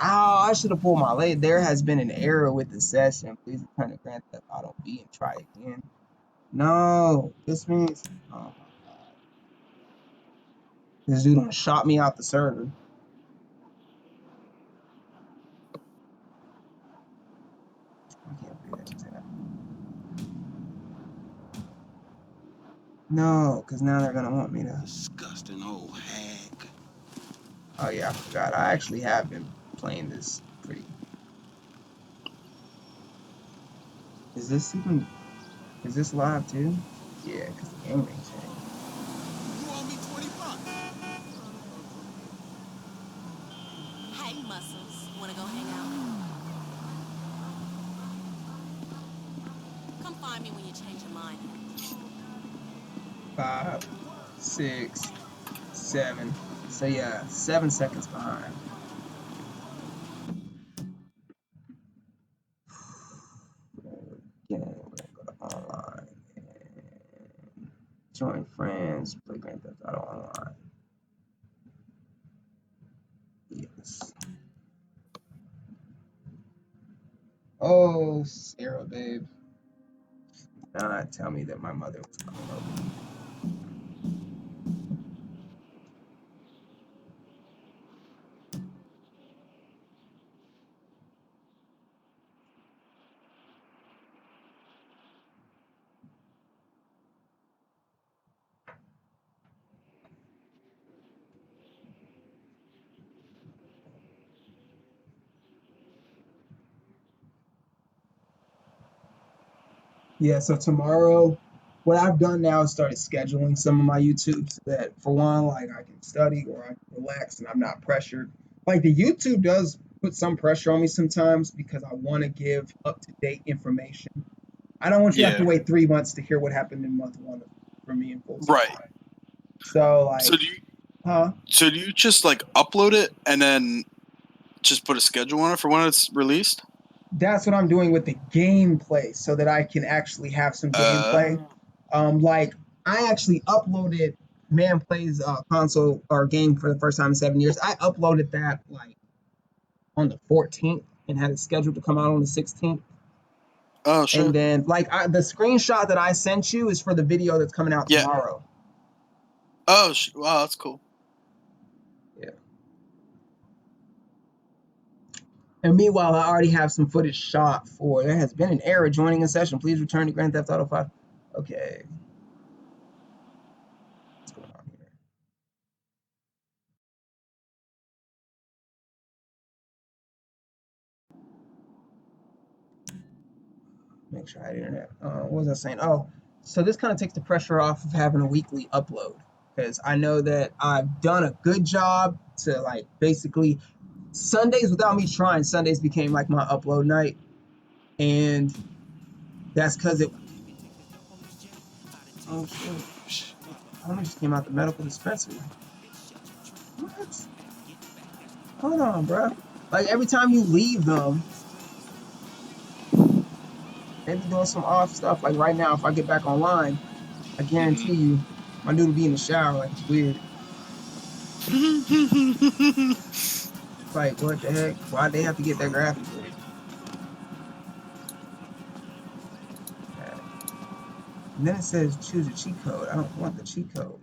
I should have pulled my leg. There has been an error with the session. Please return to Grand Theft Auto B and try again. No, this means oh my god. This dude done shot me out the server. I can't believe that just happened. No, because now they're gonna want me to. Disgusting old hag. Oh yeah, I forgot. I actually have been playing this pretty. Is this even? Is this live too? Yeah, because the game ain't changed. You owe me $20. Hey, Muscles. Wanna go hang out? Come find me when you change your mind. 5, 6, 7. So yeah, 7 seconds behind. Again, we're gonna go to online and join friends, play Grand Theft Auto Online. Yes. Oh, Sarah, babe. Not tell me that my mother was coming over. Yeah, so tomorrow, what I've done now is started scheduling some of my YouTube so that for one, like I can study or I can relax and I'm not pressured. Like the YouTube does put some pressure on me sometimes because I want to give up to date information. I don't want you to have to Yeah. wait 3 months to hear what happened in month one for me in full Right. supply. So So like, do you huh? so do you just like upload it and then just put a schedule on it for when it's released? That's what I'm doing with the gameplay so that I can actually have some gameplay. Uh Like I actually uploaded Man Plays console or game for the first time in 7 years. I uploaded that like on the 14th and had it scheduled to come out on the 16th. oh And sure. then like the screenshot that I sent you is for the video that's coming out Yeah. tomorrow. Oh wow, that's cool. Yeah. And meanwhile, I already have some footage shot for there has been an error joining a session. Please return to Grand Theft Auto 5. Okay. What's going on here? Make sure I had internet. What was I saying? Oh, so this kind of takes the pressure off of having a weekly upload because I know that I've done a good job to like basically Sundays without me trying. Sundays became like my upload night, and that's because it. Oh shit! I just came out the medical dispensary. What? Hold on, bro. Like every time you leave them, they be doing some off stuff. Like right now, if I get back online, I Mhm. guarantee you, my dude will be in the shower. Like it's weird. Like what the heck? Why'd they have to get that graphic with it? Okay. And then it says choose a cheat code. I don't want the cheat code.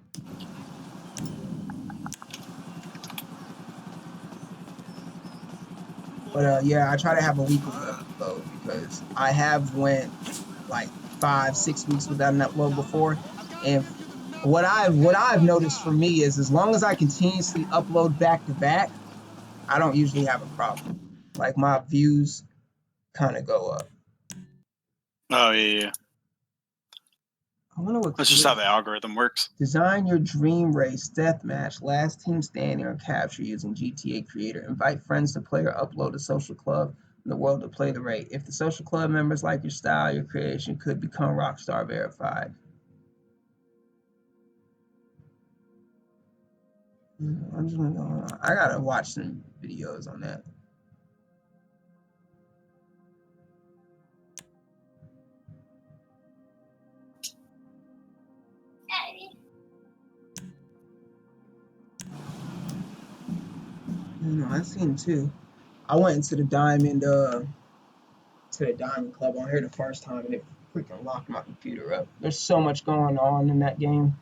But yeah, I try to have a weekly upload because I have went like 5, 6 weeks without an upload before. And what I've noticed for me is as long as I continuously upload back to back, I don't usually have a problem. Like my views kind of go up. Oh yeah. I wonder what That's just how the algorithm works. Design your dream race deathmatch, last team standing, or capture using GTA Creator. Invite friends to play or upload a social club in the world to play the race. If the social club members like your style, your creation could become Rockstar verified. I'm just gonna go. I gotta watch some videos on that. I've seen too. I went into the Diamond Club on here the first time, and it freaking locked my computer up. There's so much going on in that game.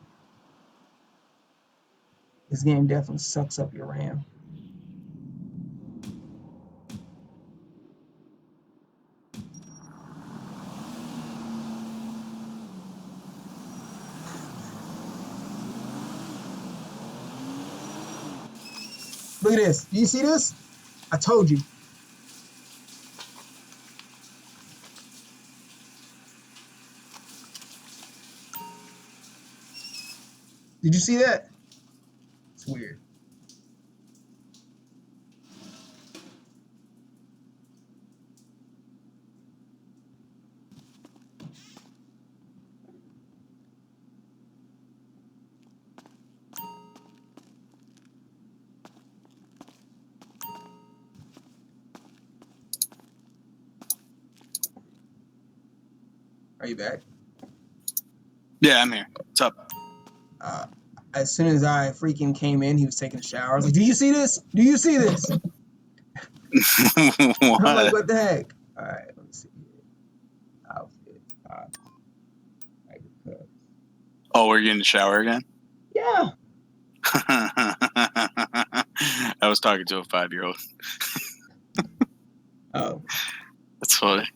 This game definitely sucks up your RAM. Look at this. Do you see this? I told you. Did you see that? It's weird. Are you back? Yeah, I'm here. What's up? As soon as I freaking came in, he was taking a shower. I was like, "Do you see this? Do you see this?" What? I'm like, "What the heck?" All right, let me see. Outfit. Oh, we're getting in the shower again? Yeah. I was talking to a 5-year-old. Oh. That's funny.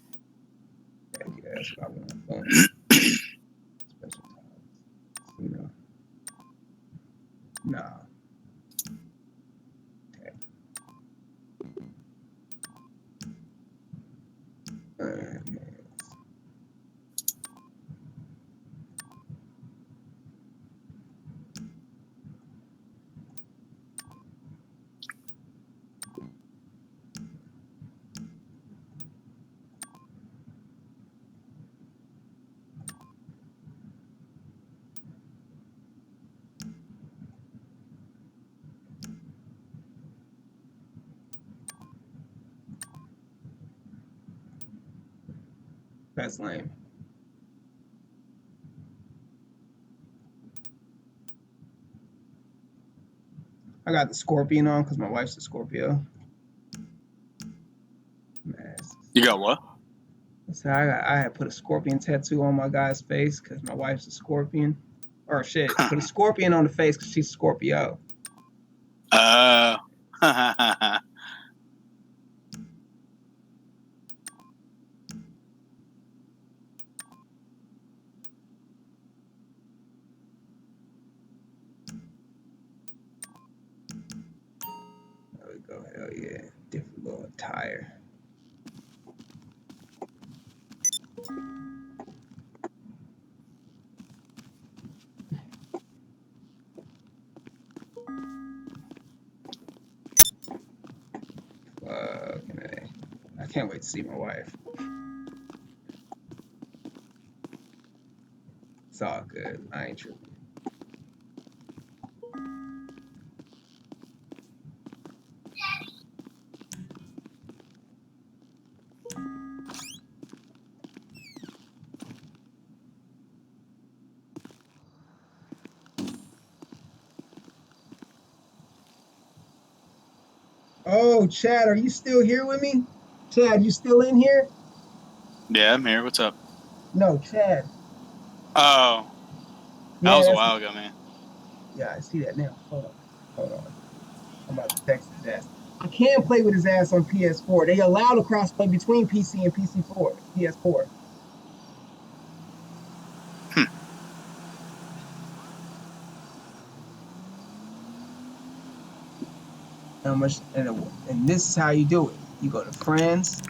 Yeah, that's what I want. Special times. You know. Nah. Okay. That's lame. I got the scorpion on because my wife's a Scorpio. Masks. You got what? So I had put a scorpion tattoo on my guy's face because my wife's a scorpion. Or shit, put a scorpion on the face because she's Scorpio. Uh. There we go. Hell yeah. Different little attire. I can't wait to see my wife. It's all good. I ain't tripping. Oh, Chad, are you still here with me? Chad, you still in here? Yeah, I'm here. What's up? No, Chad. Oh. That Yeah, was a that's while ago, man. yeah, I see that now. Hold on. I'm about to text his ass. I can play with his ass on PS4. They allow the crossplay between PC and PS4. Hmm. And this is how you do it. You go to friends,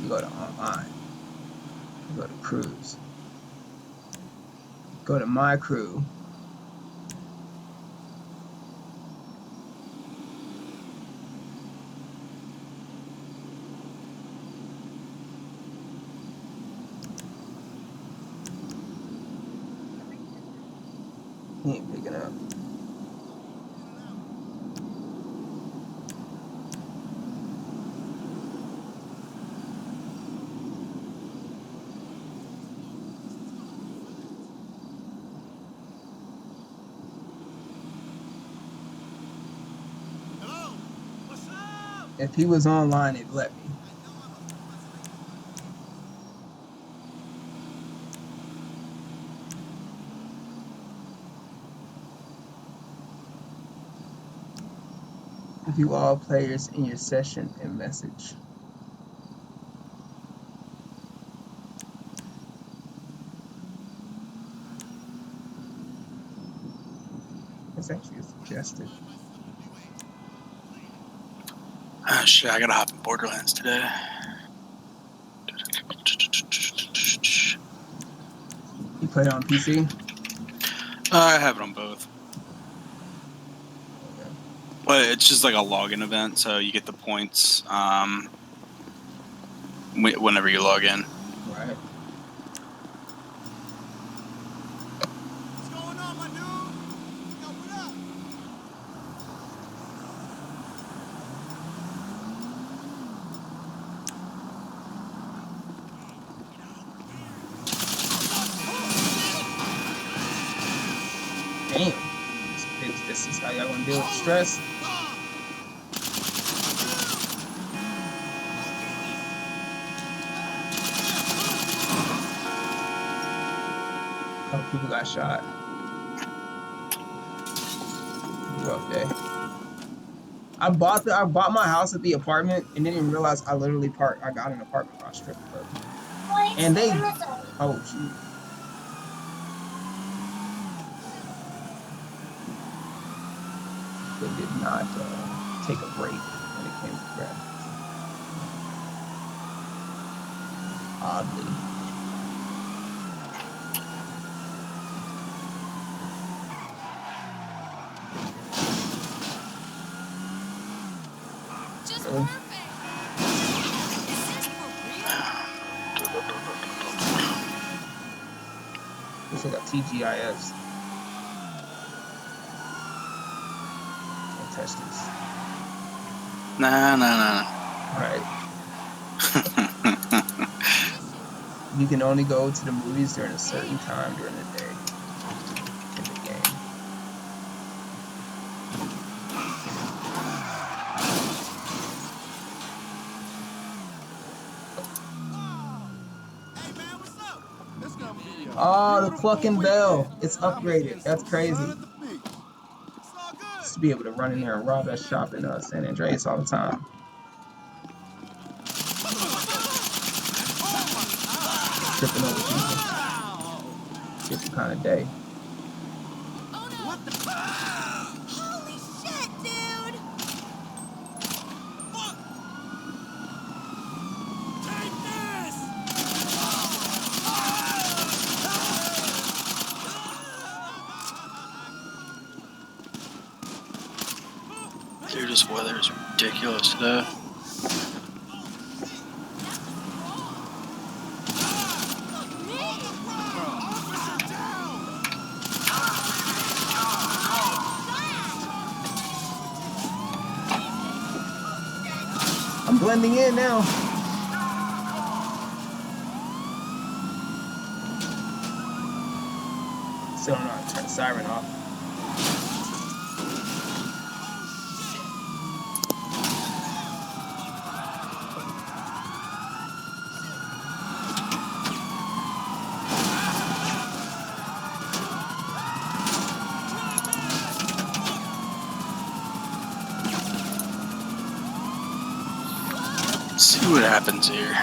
You go to online. You go to crews. Go to my crew. He ain't picking up. Hello? What's up? If he was online, it'd let me. View all players in your session and message. It's actually suggested. Oh, shit, I gotta hop in Borderlands today. You play it on PC? I have it on both. Okay. But it's just like a login event, so you get the points whenever you log in. Right. What's going on, my dude? Yo, what up? Damn. This is how y'all gonna deal with stress. A couple people got shot. Rough day. I bought my house at the apartment and didn't even realize I literally I got an apartment by a strip club. And they, oh shoot. They did not take a break when it came to graphics. Oddly. Just Really? perfect. Is this for real? Looks like a TGIFs. Can't touch this. Nah. Alright. You can only go to the movies during a certain time during the day in the game. Hey, man, what's up? It's gonna be a Oh, the beautiful fucking weekend, bell. It's and I'ma upgraded. spend That's some sun crazy. at the beach. It's all good. Just to be able to run in there and rob that shop in San Andreas all the time. Tripping over people. Different kind of day. Oh no! What the? Holy shit, dude! Fuck! Take this! Dude, this weather is ridiculous today. Officer down! I'm blending in now. Still don't know how to turn the siren off. Let's see what happens here.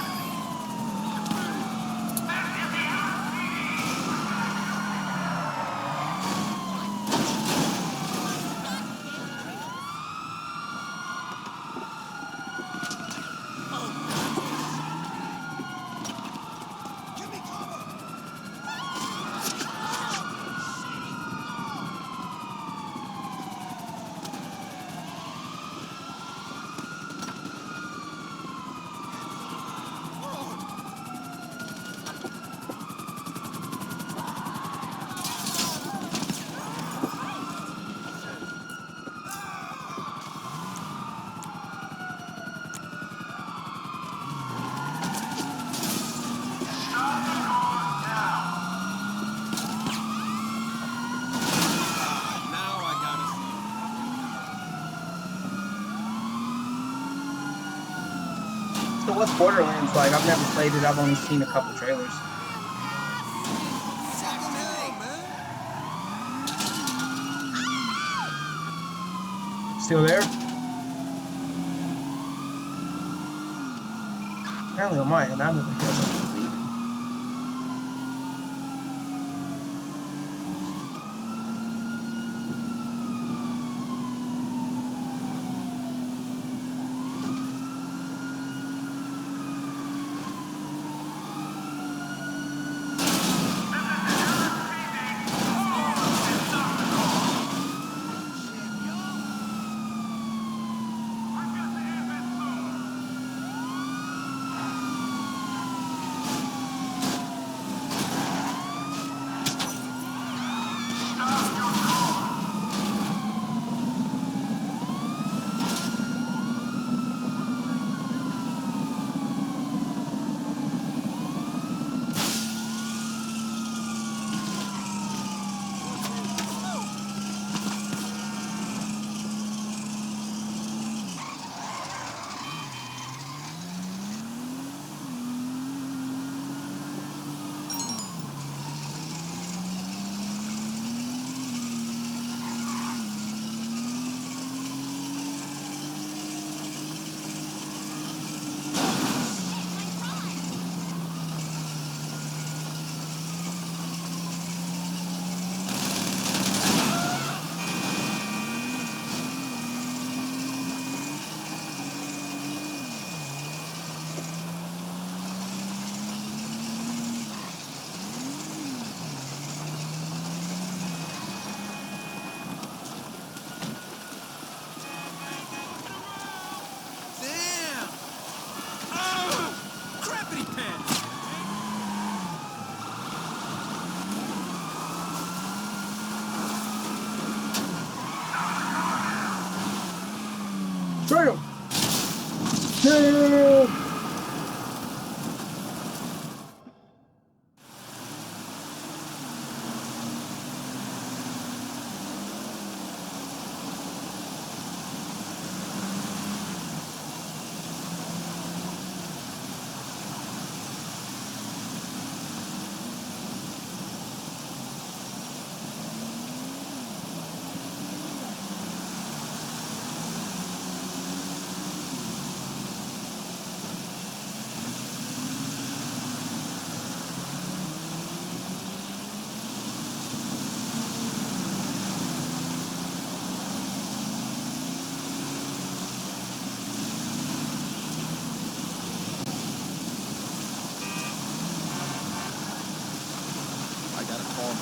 So what's Borderlands like? I've never played it. I've only seen a couple trailers. Fucking hell, man. Still there? Apparently on my end, I never hear them leave. Damn! Oh! Crappity pants! Damn! Damn! I gotta call him.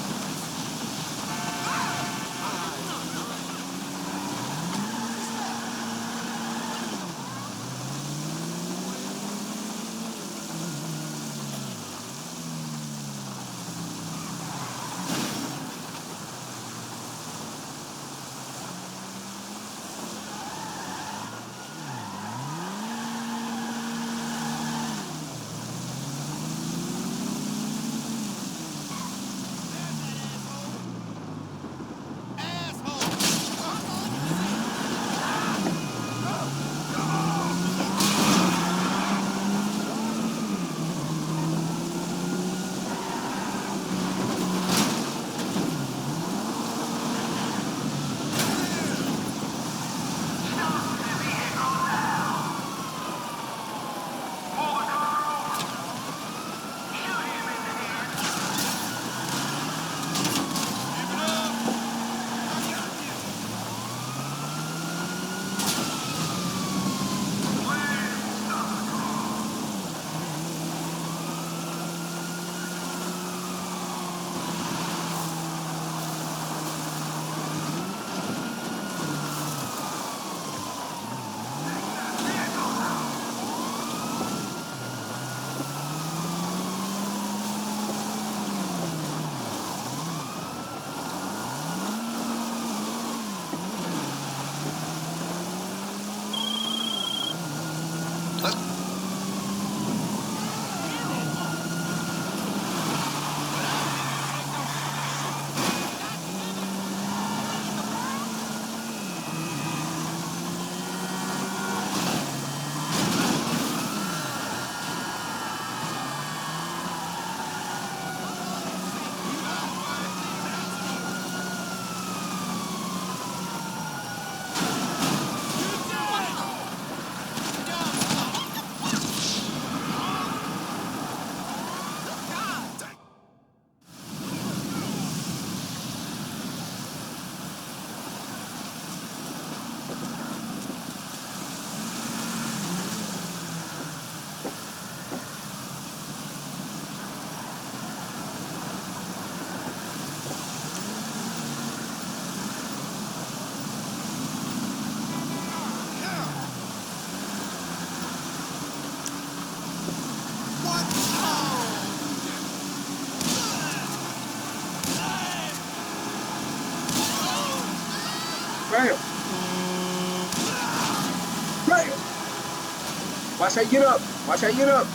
Watch how you get up. Watch how you get up.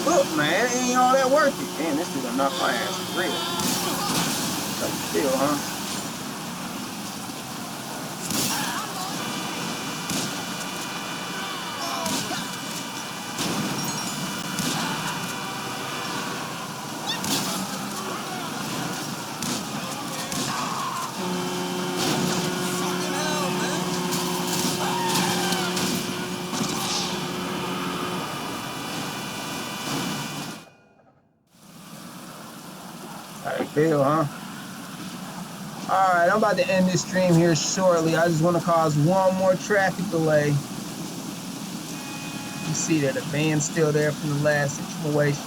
Look, man, it ain't all that worth it. Damn, this dude done knocked my ass for real. How you feel, huh? How you feel, huh? Alright, I'm about to end this stream here shortly. I just want to cause one more traffic delay. You see that the van's still there from the last situation.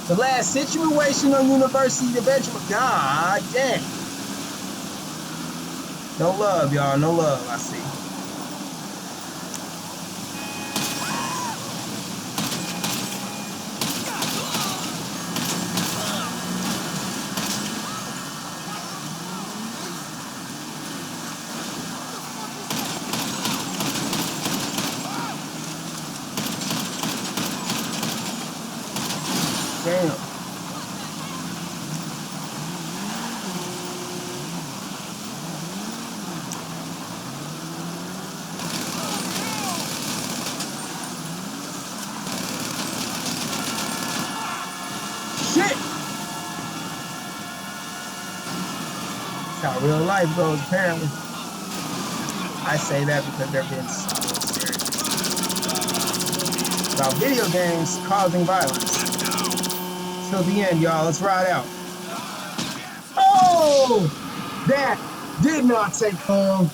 The last situation on University of Benjamin. God damn. No love, y'all. No love, I see. Damn. Shit! That's how real life goes, apparently. I say that because they're being so serious about video games causing violence. Till the end, y'all. Let's ride out. Oh! That did not take long.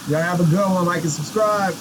Y'all have a good one. Like and subscribe.